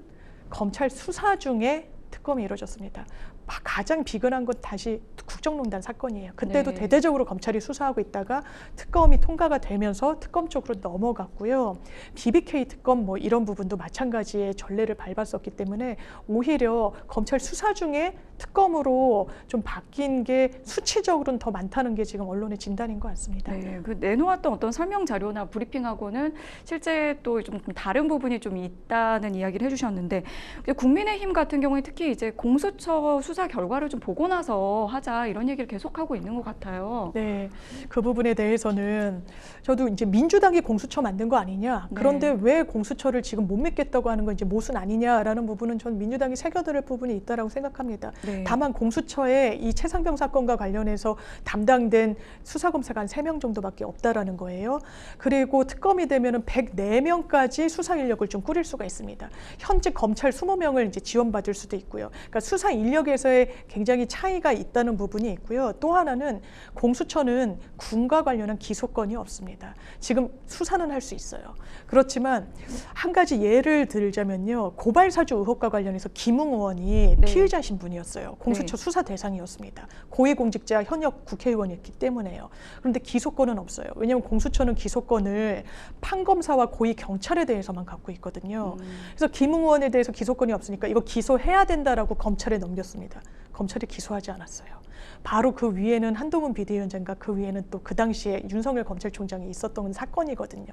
검찰 수사 중에 특검이 이루어졌습니다. 가장 비근한 건 다시 국정농단 사건이에요. 그때도 네. 대대적으로 검찰이 수사하고 있다가 특검이 통과가 되면서 특검 쪽으로 넘어갔고요. BBK 특검 뭐 이런 부분도 마찬가지의 전례를 밟았었기 때문에 오히려 검찰 수사 중에 특검으로 좀 바뀐 게 수치적으로는 더 많다는 게 지금 언론의 진단인 것 같습니다. 네, 그 내놓았던 어떤 설명 자료나 브리핑하고는 실제 또 좀 다른 부분이 좀 있다는 이야기를 해주셨는데 국민의힘 같은 경우에 특히 이제 공수처 수사 결과를 좀 보고 나서 하자 이런 얘기를 계속하고 있는 것 같아요. 네, 그 부분에 대해서는 저도 이제 민주당이 공수처 만든 거 아니냐. 그런데 네. 왜 공수처를 지금 못 믿겠다고 하는 건 이제 모순 아니냐라는 부분은 전 민주당이 새겨들을 부분이 있다라고 생각합니다. 네. 다만 공수처에 이 최상병 사건과 관련해서 담당된 수사검사가 한 3명 정도밖에 없다라는 거예요. 그리고 특검이 되면은 104명까지 수사 인력을 좀 꾸릴 수가 있습니다. 현직 검찰 20명을 이제 지원받을 수도 있고요. 그러니까 수사 인력에서의 굉장히 차이가 있다는 부분이 있고요. 또 하나는 공수처는 군과 관련한 기소권이 없습니다. 지금 수사는 할 수 있어요. 그렇지만 한 가지 예를 들자면요. 고발사주 의혹과 관련해서 김웅 의원이 네. 피의자 신분이었어요. 공수처 네. 수사 대상이었습니다. 고위공직자 현역 국회의원이었기 때문에요. 그런데 기소권은 없어요. 왜냐하면 공수처는 기소권을 판검사와 고위 경찰에 대해서만 갖고 있거든요. 그래서 김웅 의원에 대해서 기소권이 없으니까 이거 기소해야 된다라고 검찰에 넘겼습니다. 검찰이 기소하지 않았어요. 바로 그 위에는 한동훈 비대위원장과 그 위에는 또 그 당시에 윤석열 검찰총장이 있었던 사건이거든요.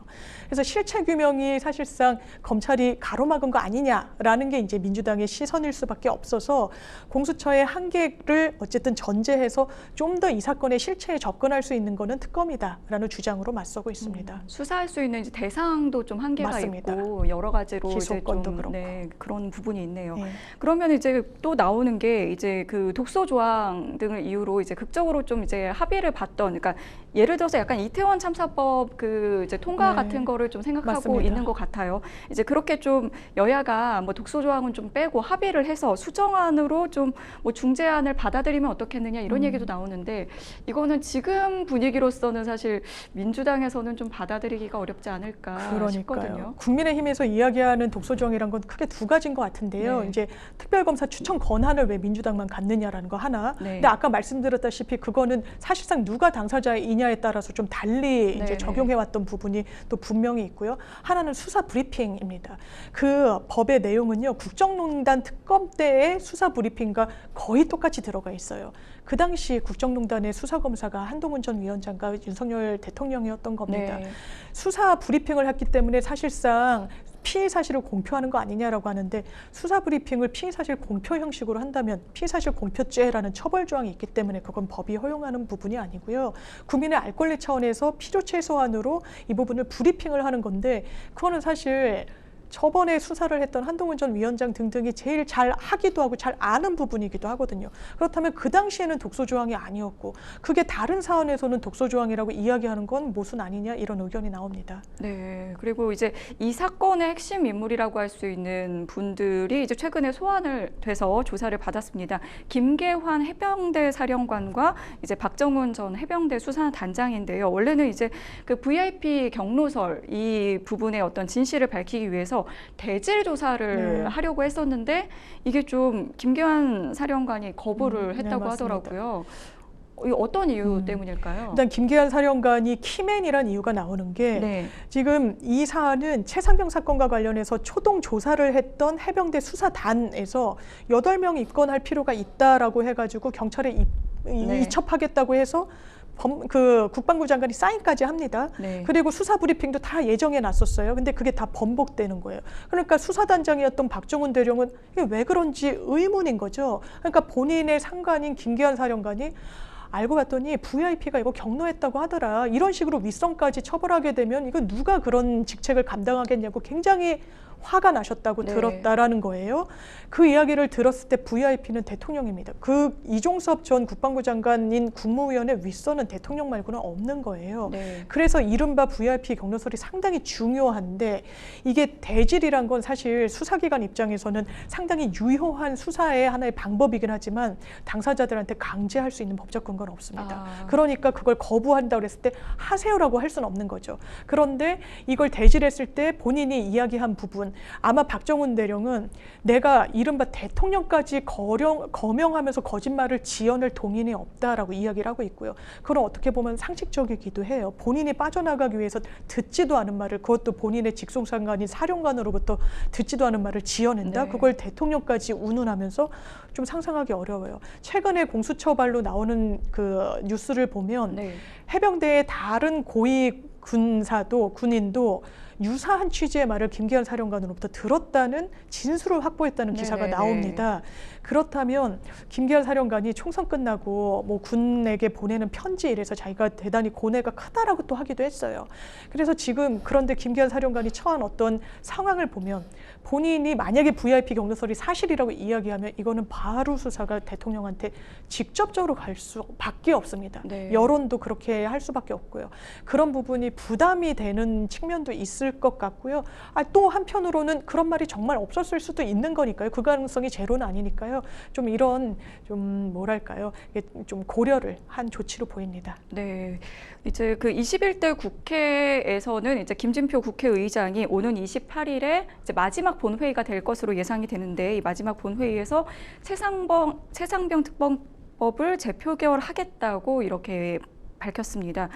그래서 실체 규명이 사실상 검찰이 가로막은 거 아니냐라는 게 이제 민주당의 시선일 수밖에 없어서 공수처의 한계를 어쨌든 전제해서 좀 더 이 사건의 실체에 접근할 수 있는 거는 특검이다라는 주장으로 맞서고 있습니다. 수사할 수 있는 이제 대상도 좀 한계가 맞습니다. 있고 여러 가지로 기소권도 이제 좀 그렇고. 네, 그런 부분이 있네요. 네. 그러면 이제 또 나오는 게 이제 그 독소 조항 등을 이유로 이제 극적으로 좀 이제 합의를 봤던, 그러니까 예를 들어서 약간 이태원 참사법 그 이제 통과 네. 같은 거를 좀 생각하고 맞습니다. 있는 것 같아요. 이제 그렇게 좀 여야가 뭐 독소 조항은 좀 빼고 합의를 해서 수정안으로 좀 뭐 중재안을 받아들이면 어떻겠느냐 이런 얘기도 나오는데 이거는 지금 분위기로서는 사실 민주당에서는 좀 받아들이기가 어렵지 않을까 싶거든요. 그러니까요. 국민의힘에서 이야기하는 독소조항이란 건 크게 두 가지인 것 같은데요. 네. 이제 특별검사 추천 권한을 왜 민주당만 갖느냐라는 거 하나. 네. 근데 아까 말씀드렸다시피 그거는 사실상 누가 당사자이냐에 따라서 좀 달리 네, 이제 네. 적용해왔던 부분이 또 분명히 있고요. 하나는 수사 브리핑입니다. 그 법의 내용은요. 국정농단 특검 때의 수사 브리핑과 거의 똑같이 들어가 있어요. 그 당시 국정농단의 수사검사가 한동훈 전 위원장과 윤석열 대통령이었던 겁니다. 네. 수사 브리핑을 했기 때문에 사실상 피의 사실을 공표하는 거 아니냐라고 하는데 수사 브리핑을 피의 사실 공표 형식으로 한다면 피의 사실 공표죄라는 처벌 조항이 있기 때문에 그건 법이 허용하는 부분이 아니고요. 국민의 알 권리 차원에서 필요 최소한으로 이 부분을 브리핑을 하는 건데 그거는 사실 저번에 수사를 했던 한동훈 전 위원장 등등이 제일 잘 하기도 하고 잘 아는 부분이기도 하거든요. 그렇다면 그 당시에는 독소조항이 아니었고 그게 다른 사안에서는 독소조항이라고 이야기하는 건 모순 아니냐 이런 의견이 나옵니다. 네, 그리고 이제 이 사건의 핵심 인물이라고 할 수 있는 분들이 이제 최근에 소환을 돼서 조사를 받았습니다. 김계환 해병대 사령관과 이제 박정훈 전 해병대 수사단장인데요. 원래는 이제 그 VIP 경로설 이 부분의 어떤 진실을 밝히기 위해서 대질 조사를 네. 하려고 했었는데 이게 좀 김계환 사령관이 거부를 네, 했다고 맞습니다. 하더라고요. 이 어떤 이유 때문일까요? 일단 김계한 사령관이 키맨이란 이유가 나오는 게 네. 지금 이 사안은 최상병 사건과 관련해서 초동 조사를 했던 해병대 수사단에서 8명 입건할 필요가 있다라고 해가지고 경찰에 네. 이첩하겠다고 해서 그 국방부 장관이 사인까지 합니다. 네. 그리고 수사 브리핑도 다 예정해 놨었어요. 근데 그게 다 번복되는 거예요. 그러니까 수사단장이었던 박정훈 대령은 이게 왜 그런지 의문인 거죠. 그러니까 본인의 상관인 김계한 사령관이 알고 봤더니 VIP가 이거 경로했다고 하더라. 이런 식으로 윗선까지 처벌하게 되면 이거 누가 그런 직책을 감당하겠냐고 굉장히 화가 나셨다고 네. 들었다라는 거예요. 그 이야기를 들었을 때 VIP는 대통령입니다. 그 이종섭 전 국방부 장관인 국무위원회 윗선은 대통령 말고는 없는 거예요. 네. 그래서 이른바 VIP 경로설이 상당히 중요한데 이게 대질이란 건 사실 수사기관 입장에서는 상당히 유효한 수사의 하나의 방법이긴 하지만 당사자들한테 강제할 수 있는 법적 근거는 없습니다. 그러니까 그걸 거부한다고 그랬을 때 하세요라고 할 수는 없는 거죠. 그런데 이걸 대질했을 때 본인이 이야기한 부분 아마 박정훈 대령은 내가 이른바 대통령까지 거명하면서 거짓말을 지어낼 동인이 없다라고 이야기를 하고 있고요. 그럼 어떻게 보면 상식적이기도 해요. 본인이 빠져나가기 위해서 듣지도 않은 말을 그것도 본인의 직속상관인 사령관으로부터 듣지도 않은 말을 지어낸다. 네. 그걸 대통령까지 운운하면서 좀 상상하기 어려워요. 최근에 공수처발로 나오는 그 뉴스를 보면 네. 해병대의 다른 고위 군인도 유사한 취지의 말을 김기현 사령관으로부터 들었다는 진술을 확보했다는 기사가 네네네. 나옵니다. 그렇다면 김기현 사령관이 총선 끝나고 뭐 군에게 보내는 편지 이래서 자기가 대단히 고뇌가 크다라고 또 하기도 했어요. 그래서 지금 그런데 김기현 사령관이 처한 어떤 상황을 보면 본인이 만약에 VIP 경로설이 사실이라고 이야기하면 이거는 바로 수사가 대통령한테 직접적으로 갈 수밖에 없습니다. 네. 여론도 그렇게 할 수밖에 없고요. 그런 부분이 부담이 되는 측면도 있을 것 같고요. 또 한편으로는 그런 말이 정말 없었을 수도 있는 거니까요. 그 가능성이 제로는 아니니까요. 좀 이런 좀 뭐랄까요, 좀 고려를 한 조치로 보입니다. 네, 이제 그 21대 국회에서는 이제 김진표 국회의장이 오는 28일에 이제 마지막 본회의가 될 것으로 예상이 되는데 이 마지막 본회의에서 최상병 특검법을 재표결하겠다고 이렇게 밝혔습니다.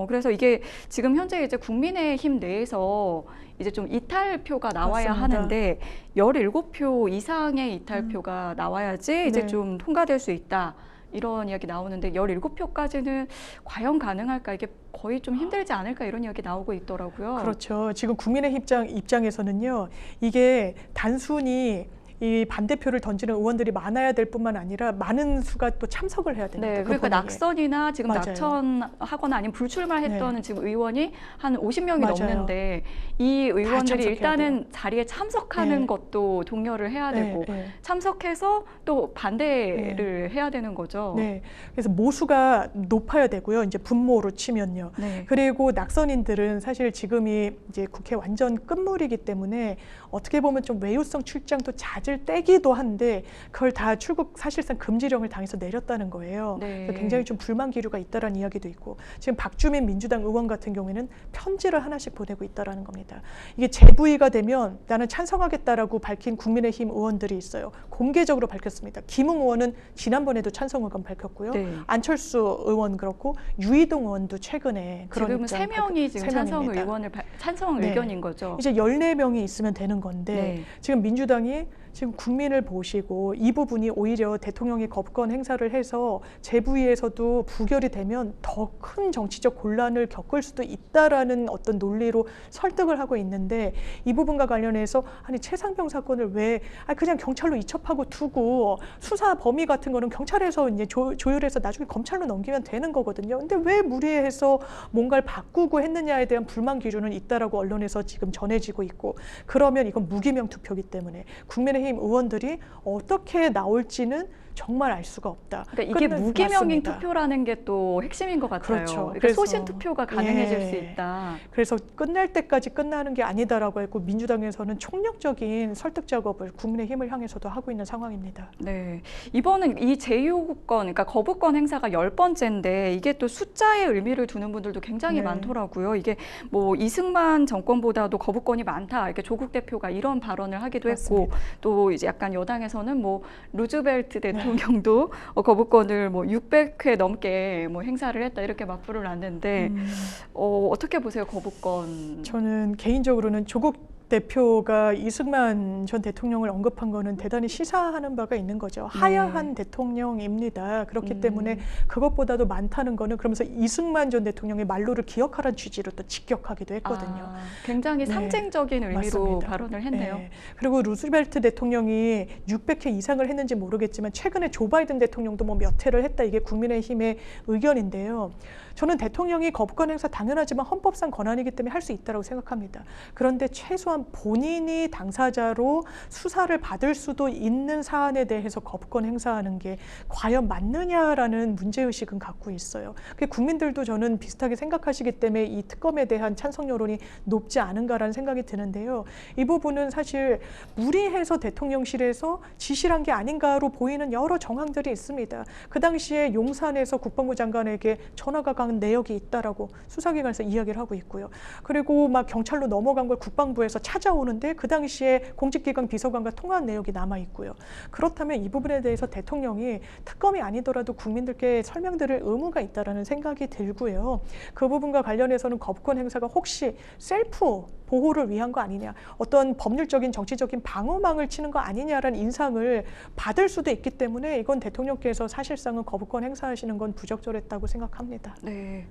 그래서 이게 지금 현재 이제 국민의힘 내에서 이제 좀 이탈표가 나와야 맞습니다. 하는데 17표 이상의 이탈표가 나와야지 이제 네. 좀 통과될 수 있다. 이런 이야기 나오는데 17표까지는 과연 가능할까? 이게 거의 좀 힘들지 않을까? 이런 이야기 나오고 있더라고요. 그렇죠. 지금 국민의 입장에서는요, 이게 단순히 이 반대표를 던지는 의원들이 많아야 될 뿐만 아니라 많은 수가 또 참석을 해야 됩니다. 네, 그 그러니까 본회의에. 낙선이나 지금 맞아요. 낙천하거나 아니면 불출마했던 네. 지금 의원이 한 50명이 맞아요. 넘는데 이 의원들이 참석해야 일단은 돼요. 자리에 참석하는 네. 것도 독려를 해야 되고 네. 참석해서 또 반대를 해야 되는 거죠. 네. 그래서 모수가 높아야 되고요. 이제 분모로 치면요. 네. 그리고 낙선인들은 사실 지금이 이제 국회 완전 끝물이기 때문에 어떻게 보면 좀 외유성 출장도 잦을 때기도 한데 그걸 다 출국 사실상 금지령을 당해서 내렸다는 거예요. 네. 그래서 굉장히 좀 불만 기류가 있다라는 이야기도 있고 지금 박주민 민주당 의원 같은 경우에는 편지를 하나씩 보내고 있다라는 겁니다. 이게 재부의가 되면 나는 찬성하겠다라고 밝힌 국민의힘 의원들이 있어요. 공개적으로 밝혔습니다. 김웅 의원은 지난번에도 찬성 의견 밝혔고요. 네. 안철수 의원 그렇고 유이동 의원도 최근에 그런 지금은 입장 3명이 지금 세 찬성 명입니다. 의원을 찬성 네. 의견인 거죠. 이제 14명이 있으면 되는 건데 네. 지금 민주당이 지금 국민을 보시고 이 부분이 오히려 대통령이 거부권 행사를 해서 재부위에서도 부결이 되면 더 큰 정치적 곤란을 겪을 수도 있다라는 어떤 논리로 설득을 하고 있는데 이 부분과 관련해서 아니 최상병 사건을 왜 그냥 경찰로 이첩하고 두고 수사 범위 같은 거는 경찰에서 이제 조율해서 나중에 검찰로 넘기면 되는 거거든요. 근데 왜 무리해서 뭔가를 바꾸고 했느냐에 대한 불만 기류는 있다라고 언론에서 지금 전해지고 있고 그러면 이건 무기명 투표기 때문에 국민의힘 의원들이 어떻게 나올지는 정말 알 수가 없다. 그러니까 이게 무기명인 맞습니다. 투표라는 게 또 핵심인 것 같아요. 그렇죠. 그러니까 그래서, 소신 투표가 가능해질 예. 수 있다. 그래서 끝날 때까지 끝나는 게 아니다라고 했고 민주당에서는 총력적인 설득 작업을 국민의힘을 향해서도 하고 있는 상황입니다. 네, 이번은 이 제휴권, 그러니까 거부권 행사가 10번째인데 이게 또 숫자의 의미를 두는 분들도 굉장히 네. 많더라고요. 이게 뭐 이승만 정권보다도 거부권이 많다, 이렇게 조국 대표가 이런 발언을 하기도 맞습니다. 했고 또 이제 약간 여당에서는 뭐 루즈벨트 대통령도 거부권을 뭐 600회 넘게 뭐 행사를 했다 이렇게 맞불을 놨는데 어떻게 보세요, 거부권? 저는 개인적으로는 조국 대표가 이승만 전 대통령을 언급한 거는 대단히 시사하는 바가 있는 거죠. 하야한 대통령입니다. 그렇기 때문에 그것보다도 많다는 거는 그러면서 이승만 전 대통령의 말로를 기억하라는 취지로 또 직격하기도 했거든요. 굉장히 네, 상징적인 의미로 맞습니다. 발언을 했네요. 네. 그리고 루즈벨트 대통령이 600회 이상을 했는지 모르겠지만 최근에 조 바이든 대통령도 뭐 몇 회를 했다 이게 국민의힘의 의견인데요. 저는 대통령이 거부권 행사 당연하지만 헌법상 권한이기 때문에 할 수 있다고 생각합니다. 그런데 최소한 본인이 당사자로 수사를 받을 수도 있는 사안에 대해서 거부권 행사하는 게 과연 맞느냐라는 문제의식은 갖고 있어요. 국민들도 저는 비슷하게 생각하시기 때문에 이 특검에 대한 찬성 여론이 높지 않은가라는 생각이 드는데요. 이 부분은 사실 무리해서 대통령실에서 지시한 게 아닌가로 보이는 여러 정황들이 있습니다. 그 당시에 용산에서 국방부 장관에게 전화가 간 내역이 있다라고 수사기관에서 이야기를 하고 있고요. 그리고 막 경찰로 넘어간 걸 국방부에서 찾아오는데 그 당시에 공직기관 비서관과 통화한 내역이 남아 있고요. 그렇다면 이 부분에 대해서 대통령이 특검이 아니더라도 국민들께 설명드릴 의무가 있다라는 생각이 들고요. 그 부분과 관련해서는 거부권 행사가 혹시 셀프 보호를 위한 거 아니냐, 어떤 법률적인 정치적인 방어망을 치는 거 아니냐라는 인상을 받을 수도 있기 때문에 이건 대통령께서 사실상은 거부권 행사하시는 건 부적절했다고 생각합니다. 네.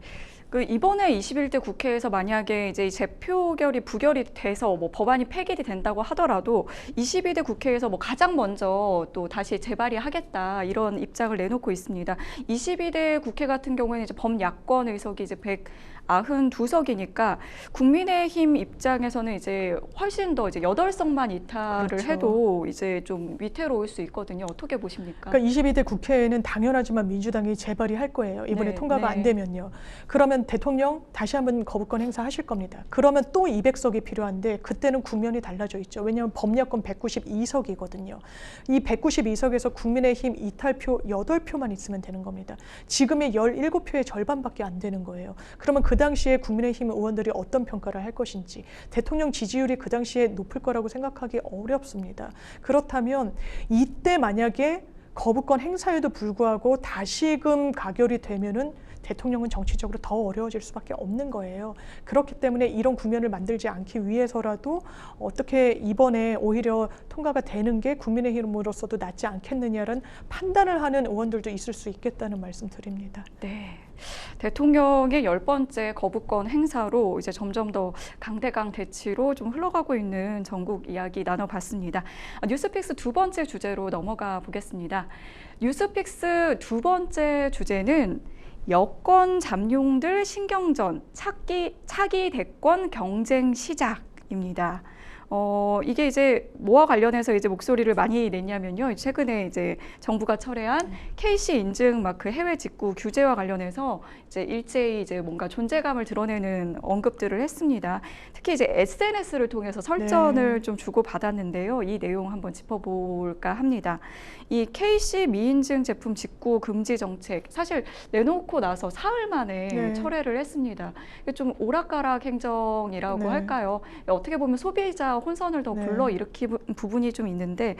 이번에 21대 국회에서 만약에 이제 이 재표결이 부결이 돼서 뭐 법안이 폐기가 된다고 하더라도 22대 국회에서 뭐 가장 먼저 또 다시 재발의하겠다 이런 입장을 내놓고 있습니다. 22대 국회 같은 경우에는 이제 범야권 의석이 이제 192석이니까 국민의힘 입장에서는 이제 훨씬 더 이제 8석만 이탈을 그렇죠. 해도 이제 좀 위태로울 수 있거든요. 어떻게 보십니까? 그러니까 22대 국회에는 당연하지만 민주당이 재발의할 거예요. 이번에 네, 통과가 네. 안 되면요. 그러면 대통령 다시 한번 거부권 행사하실 겁니다. 그러면 또 200석이 필요한데 그때는 국면이 달라져 있죠. 왜냐하면 범야권 192석이거든요. 이 192석에서 국민의힘 이탈표 8표만 있으면 되는 겁니다. 지금의 17표의 절반밖에 안 되는 거예요. 그러면 그 당시에 국민의힘 의원들이 어떤 평가를 할 것인지, 대통령 지지율이 그 당시에 높을 거라고 생각하기 어렵습니다. 그렇다면 이때 만약에 거부권 행사에도 불구하고 다시금 가결이 되면은 대통령은 정치적으로 더 어려워질 수밖에 없는 거예요. 그렇기 때문에 이런 국면을 만들지 않기 위해서라도 어떻게 이번에 오히려 통과가 되는 게 국민의힘으로서도 낫지 않겠느냐는 판단을 하는 의원들도 있을 수 있겠다는 말씀 드립니다. 네. 대통령의 10번째 거부권 행사로 이제 점점 더 강대강 대치로 좀 흘러가고 있는 전국 이야기 나눠봤습니다. 뉴스픽스 두 번째 주제로 넘어가 보겠습니다. 뉴스픽스 두 번째 주제는 여권 잠룡들 신경전, 차기 대권 경쟁 시작입니다. 이게 이제 뭐와 관련해서 이제 목소리를 많이 냈냐면요. 최근에 이제 정부가 철회한 KC 인증 마크 해외 직구 규제와 관련해서 이제 일제히 이제 뭔가 존재감을 드러내는 언급들을 했습니다. 특히 이제 SNS를 통해서 설전을 좀 주고받았는데요. 이 내용 한번 짚어볼까 합니다. 이 KC 미인증 제품 직구 금지 정책 사실 내놓고 나서 사흘 만에 철회를 했습니다. 이게 좀 오락가락 행정이라고 할까요? 어떻게 보면 소비자 혼선을 더 불러일으킨 부분이 좀 있는데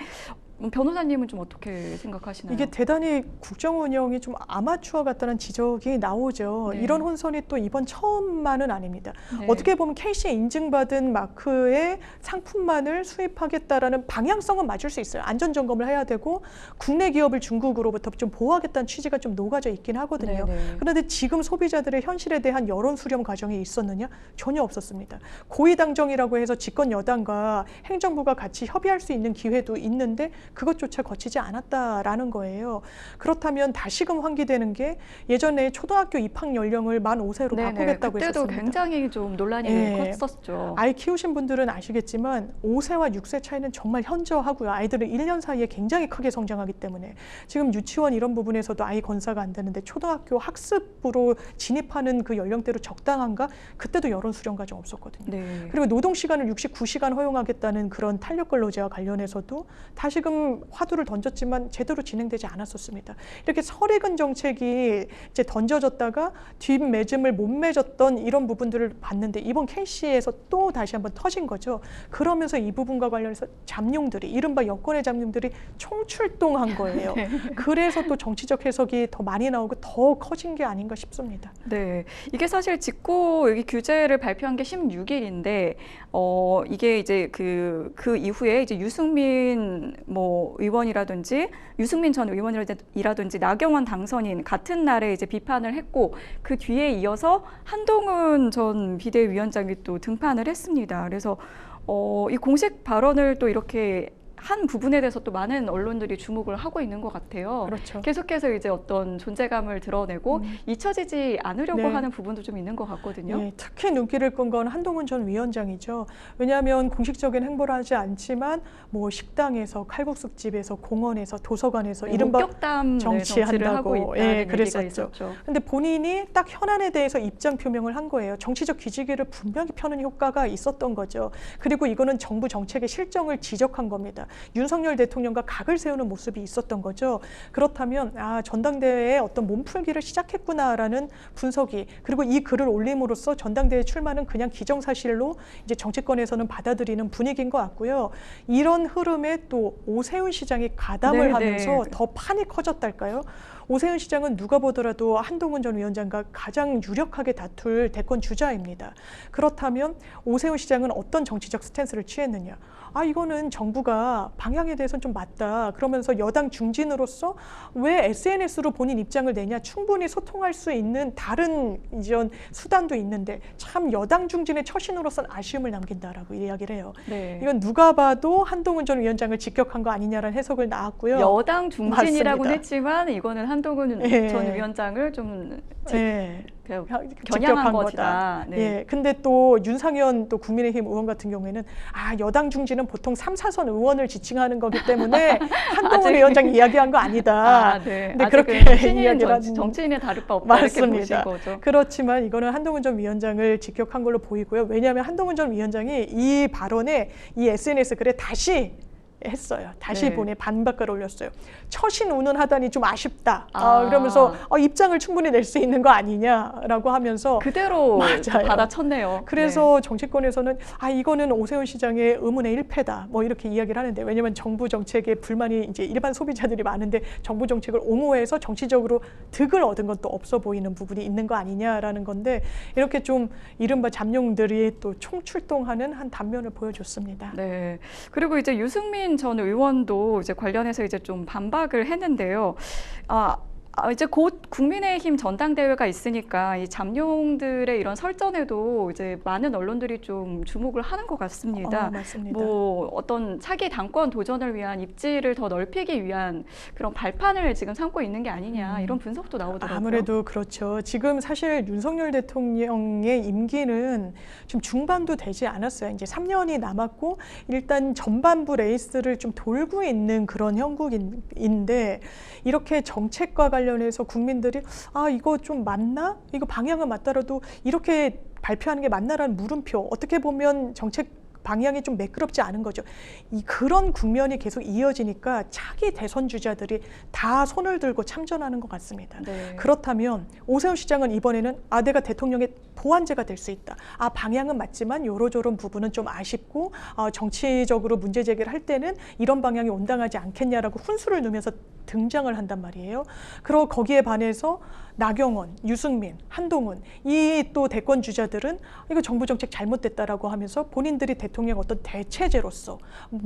변호사님은 좀 어떻게 생각하시나요? 이게 대단히 국정 운영이 좀 아마추어 같다는 지적이 나오죠. 네. 이런 혼선이 또 이번 처음만은 아닙니다. 네. 어떻게 보면 KC 인증받은 마크의 상품만을 수입하겠다라는 방향성은 맞을 수 있어요. 안전 점검을 해야 되고 국내 기업을 중국으로부터 좀 보호하겠다는 취지가 좀 녹아져 있긴 하거든요. 네. 그런데 지금 소비자들의 현실에 대한 여론 수렴 과정이 있었느냐? 전혀 없었습니다. 고위당정이라고 해서 집권 여당과 행정부가 같이 협의할 수 있는 기회도 있는데 그것조차 거치지 않았다라는 거예요. 그렇다면 다시금 환기되는 게 예전에 초등학교 입학 연령을 만 5세로 바꾸겠다고 그때도 했었습니다. 굉장히 좀 논란이 컸었죠. 아이 키우신 분들은 아시겠지만 5세와 6세 차이는 정말 현저하고요. 아이들은 1년 사이에 굉장히 크게 성장하기 때문에 지금 유치원 이런 부분에서도 아이 건사가 안 되는데 초등학교 학습으로 진입하는 그 연령대로 적당한가? 그때도 여론 수렴 과정 없었거든요. 네. 그리고 노동 시간을 69시간 허용하겠다는 그런 탄력 근로제와 관련해서도 다시금 화두를 던졌지만 제대로 진행되지 않았었습니다. 이렇게 설익은 정책이 이제 던져졌다가 뒷매짐을 못 맺었던 이런 부분들을 봤는데 이번 KC에서 또 다시 한번 터진 거죠. 그러면서 이 부분과 관련해서 잠룡들이 이른바 여권의 잠룡들이 총출동한 거예요. 네. 그래서 또 정치적 해석이 더 많이 나오고 더 커진 게 아닌가 싶습니다. 네, 이게 사실 직구 여기 규제를 발표한 게 16일인데 이게 이제 그 이후에 이제 유승민 의원이라든지 유승민 전 의원이라든지 나경원 당선인 같은 날에 이제 비판을 했고 그 뒤에 이어서 한동훈 전 비대위원장이 또 등판을 했습니다. 그래서 이 공식 발언을 또 이렇게 한 부분에 대해서 또 많은 언론들이 주목을 하고 있는 것 같아요. 그렇죠. 계속해서 이제 어떤 존재감을 드러내고 잊혀지지 않으려고 하는 부분도 좀 있는 것 같거든요. 네, 특히 눈길을 끈 건 한동훈 전 위원장이죠. 왜냐하면 공식적인 행보를 하지 않지만 뭐 식당에서 칼국수집에서 공원에서 도서관에서 이른바 목격담 정치한다고 그랬었죠. 있었죠. 근데 본인이 딱 현안에 대해서 입장 표명을 한 거예요. 정치적 기지개를 분명히 펴는 효과가 있었던 거죠. 그리고 이거는 정부 정책의 실정을 지적한 겁니다. 윤석열 대통령과 각을 세우는 모습이 있었던 거죠. 그렇다면 전당대회에 어떤 몸풀기를 시작했구나라는 분석이 그리고 이 글을 올림으로써 전당대회 출마는 그냥 기정사실로 이제 정치권에서는 받아들이는 분위기인 것 같고요. 이런 흐름에 또 오세훈 시장이 가담을 하면서 더 판이 커졌달까요? 오세훈 시장은 누가 보더라도 한동훈 전 위원장과 가장 유력하게 다툴 대권 주자입니다. 그렇다면 오세훈 시장은 어떤 정치적 스탠스를 취했느냐? 이거는 정부가 방향에 대해서는 좀 맞다. 그러면서 여당 중진으로서 왜 SNS로 본인 입장을 내냐? 충분히 소통할 수 있는 다른 이전 수단도 있는데 참 여당 중진의 처신으로서는 아쉬움을 남긴다라고 이야기를 해요. 네. 이건 누가 봐도 한동훈 전 위원장을 직격한 거 아니냐라는 해석을 나왔고요. 여당 중진이라고는 맞습니다. 했지만 이거는 한동훈 예. 전 위원장을 좀 예. 겨냥한 직격한 것이다. 네. 예. 근데 또 윤상현 또 국민의힘 의원 같은 경우에는 여당 중진은 보통 3, 4선 의원을 지칭하는 거기 때문에 한동훈 아직- 위원장이 이야기한 거 아니다. 네. 근데 아직은 그렇게 이야기를 정치인의 다를 바 없다 이렇게 보신 맞습니다. 거죠. 그렇지만 이거는 한동훈 전 위원장을 직격한 걸로 보이고요. 왜냐하면 한동훈 전 위원장이 이 발언에 이 SNS 글에 다시 했어요. 다시 네. 보내 반박글 올렸어요. 처신 운운하다니 좀 아쉽다. 아. 그러면서 입장을 충분히 낼 수 있는 거 아니냐라고 하면서 그대로 맞아요. 받아쳤네요. 그래서 정치권에서는 이거는 오세훈 시장의 의문의 일패다. 뭐 이렇게 이야기를 하는데 왜냐하면 정부 정책에 불만이 이제 일반 소비자들이 많은데 정부 정책을 옹호해서 정치적으로 득을 얻은 건 또 없어 보이는 부분이 있는 거 아니냐라는 건데 이렇게 좀 이른바 잠룡들이 또 총출동하는 한 단면을 보여줬습니다. 네. 그리고 이제 유승민 전 의원도 이제 관련해서 이제 좀 반박을 했는데요. 이제 곧 국민의힘 전당대회가 있으니까 이 잠룡들의 이런 설전에도 이제 많은 언론들이 좀 주목을 하는 것 같습니다. 맞습니다. 뭐 어떤 차기 당권 도전을 위한 입지를 더 넓히기 위한 그런 발판을 지금 삼고 있는 게 아니냐 이런 분석도 나오더라고요. 아무래도 그렇죠. 지금 사실 윤석열 대통령의 임기는 좀 중반도 되지 않았어요. 이제 3년이 남았고 일단 전반부 레이스를 좀 돌고 있는 그런 형국인데 이렇게 정책과 관련해서 국민들이 이거 좀 맞나? 이거 방향은 맞더라도 이렇게 발표하는 게 맞나라는 물음표. 어떻게 보면 정책 방향이 좀 매끄럽지 않은 거죠. 그런 국면이 계속 이어지니까 차기 대선 주자들이 다 손을 들고 참전하는 것 같습니다. 네. 그렇다면 오세훈 시장은 이번에는 내가 대통령의 보완제가 될 수 있다. 방향은 맞지만 요러저런 부분은 좀 아쉽고 정치적으로 문제 제기를 할 때는 이런 방향이 온당하지 않겠냐라고 훈수를 두면서 등장을 한단 말이에요. 그리고 거기에 반해서 나경원, 유승민, 한동훈 이 또 대권 주자들은 이거 정부 정책 잘못됐다라고 하면서 본인들이 대통령 어떤 대체제로서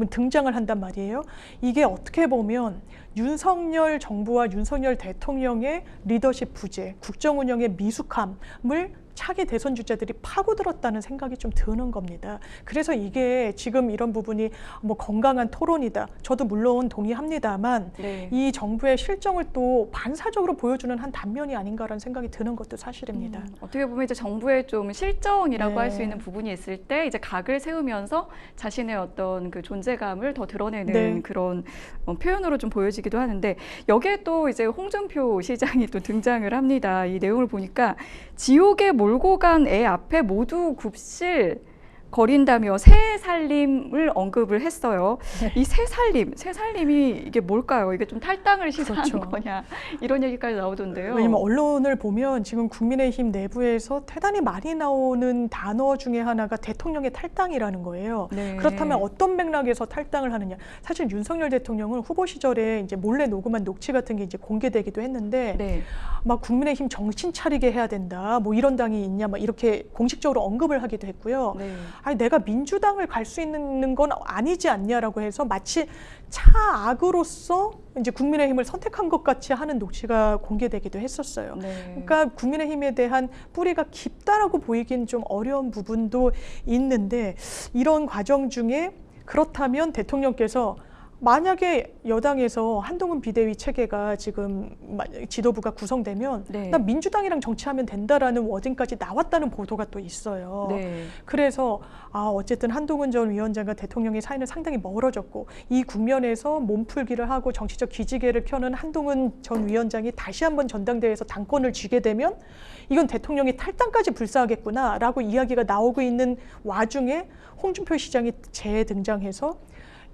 등장을 한단 말이에요. 이게 어떻게 보면 윤석열 정부와 윤석열 대통령의 리더십 부재, 국정 운영의 미숙함을 차기 대선 주자들이 파고들었다는 생각이 좀 드는 겁니다. 그래서 이게 지금 이런 부분이 뭐 건강한 토론이다. 저도 물론 동의합니다만 네. 이 정부의 실정을 또 반사적으로 보여주는 한 단면이 아닌가라는 생각이 드는 것도 사실입니다. 어떻게 보면 이제 정부의 좀 실정이라고 네. 할 수 있는 부분이 있을 때 이제 각을 세우면서 자신의 어떤 그 존재감을 더 드러내는 네. 그런 표현으로 좀 보여지기도 하는데 여기에 또 이제 홍준표 시장이 또 등장을 합니다. 이 내용을 보니까 지옥에 몰고 간 애 앞에 모두 굽실 거린다며 새 살림을 언급을 했어요. 네. 이 새 살림이 이게 뭘까요? 이게 좀 탈당을 시사하는 그렇죠. 거냐 이런 얘기까지 나오던데요. 왜냐면 언론을 보면 지금 국민의힘 내부에서 대단히 많이 나오는 단어 중에 하나가 대통령의 탈당이라는 거예요. 네. 그렇다면 어떤 맥락에서 탈당을 하느냐? 사실 윤석열 대통령은 후보 시절에 이제 몰래 녹음한 녹취 같은 게 이제 공개되기도 했는데 네. 막 국민의힘 정신 차리게 해야 된다. 뭐 이런 당이 있냐? 막 이렇게 공식적으로 언급을 하기도 했고요. 네. 내가 민주당을 갈 수 있는 건 아니지 않냐라고 해서 마치 차악으로서 이제 국민의힘을 선택한 것 같이 하는 녹취가 공개되기도 했었어요. 네. 그러니까 국민의힘에 대한 뿌리가 깊다라고 보이긴 좀 어려운 부분도 있는데 이런 과정 중에 그렇다면 대통령께서 만약에 여당에서 한동훈 비대위 체계가 지금 지도부가 구성되면 네. 난 민주당이랑 정치하면 된다라는 워딩까지 나왔다는 보도가 또 있어요. 네. 그래서 어쨌든 한동훈 전 위원장과 대통령의 사이는 상당히 멀어졌고 이 국면에서 몸풀기를 하고 정치적 기지개를 켜는 한동훈 전 위원장이 다시 한번 전당대회에서 당권을 쥐게 되면 이건 대통령이 탈당까지 불사하겠구나라고 이야기가 나오고 있는 와중에 홍준표 시장이 재등장해서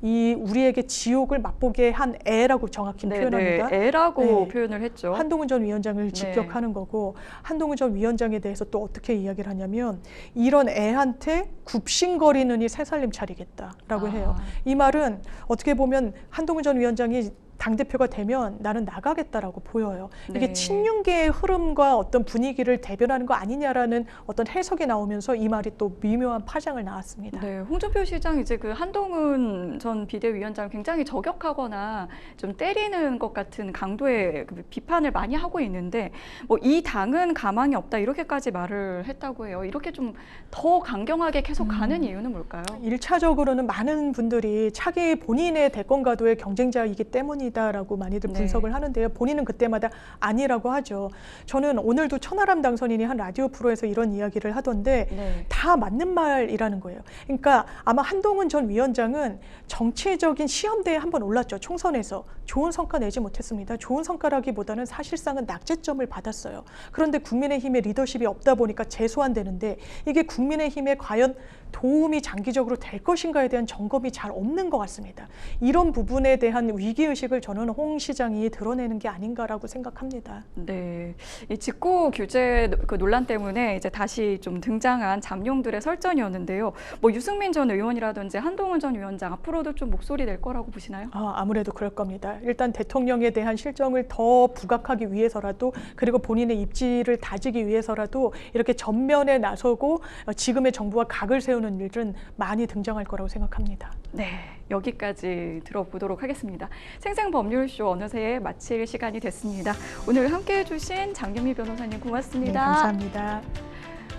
이 우리에게 지옥을 맛보게 한 애라고 정확히 표현합니다. 애라고 네. 표현을 했죠. 한동훈 전 위원장을 직격하는 거고 한동훈 전 위원장에 대해서 또 어떻게 이야기를 하냐면 이런 애한테 굽신거리느니 새살림 차리겠다라고 해요. 이 말은 어떻게 보면 한동훈 전 위원장이 당대표가 되면 나는 나가겠다라고 보여요. 이게 네. 친윤계의 흐름과 어떤 분위기를 대변하는 거 아니냐라는 어떤 해석이 나오면서 이 말이 또 미묘한 파장을 낳았습니다. 네, 홍준표 시장 이제 그 한동훈 전 비대위원장 굉장히 저격하거나 좀 때리는 것 같은 강도의 그 비판을 많이 하고 있는데 뭐 이 당은 가망이 없다 이렇게까지 말을 했다고 해요. 이렇게 좀 더 강경하게 계속 가는 이유는 뭘까요? 1차적으로는 많은 분들이 차기 본인의 대권 가도의 경쟁자이기 때문이다라고 많이들 네. 분석을 하는데요. 본인은 그때마다 아니라고 하죠. 저는 오늘도 천하람 당선인이 한 라디오 프로에서 이런 이야기를 하던데 네. 다 맞는 말이라는 거예요. 그러니까 아마 한동훈 전 위원장은 정치적인 시험대에 한번 올랐죠. 총선에서. 좋은 성과 내지 못했습니다. 좋은 성과라기보다는 사실상은 낙제점을 받았어요. 그런데 국민의힘의 리더십이 없다 보니까 재소환되는데 이게 국민의힘에 과연 도움이 장기적으로 될 것인가에 대한 점검이 잘 없는 것 같습니다. 이런 부분에 대한 위기의식을 저는 홍 시장이 드러내는 게 아닌가라고 생각합니다. 네, 이 직구 규제 그 논란 때문에 이제 다시 좀 등장한 잠룡들의 설전이었는데요. 뭐 유승민 전 의원이라든지 한동훈 전 위원장 앞으로도 좀 목소리 낼 거라고 보시나요? 아무래도 그럴 겁니다. 일단 대통령에 대한 실정을 더 부각하기 위해서라도 그리고 본인의 입지를 다지기 위해서라도 이렇게 전면에 나서고 지금의 정부와 각을 세우는 일은 많이 등장할 거라고 생각합니다. 네, 여기까지 들어보도록 하겠습니다. 생생법률쇼 어느새 마칠 시간이 됐습니다. 오늘 함께해 주신 장유미 변호사님 고맙습니다. 네, 감사합니다.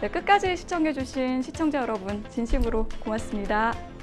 네, 끝까지 시청해 주신 시청자 여러분 진심으로 고맙습니다.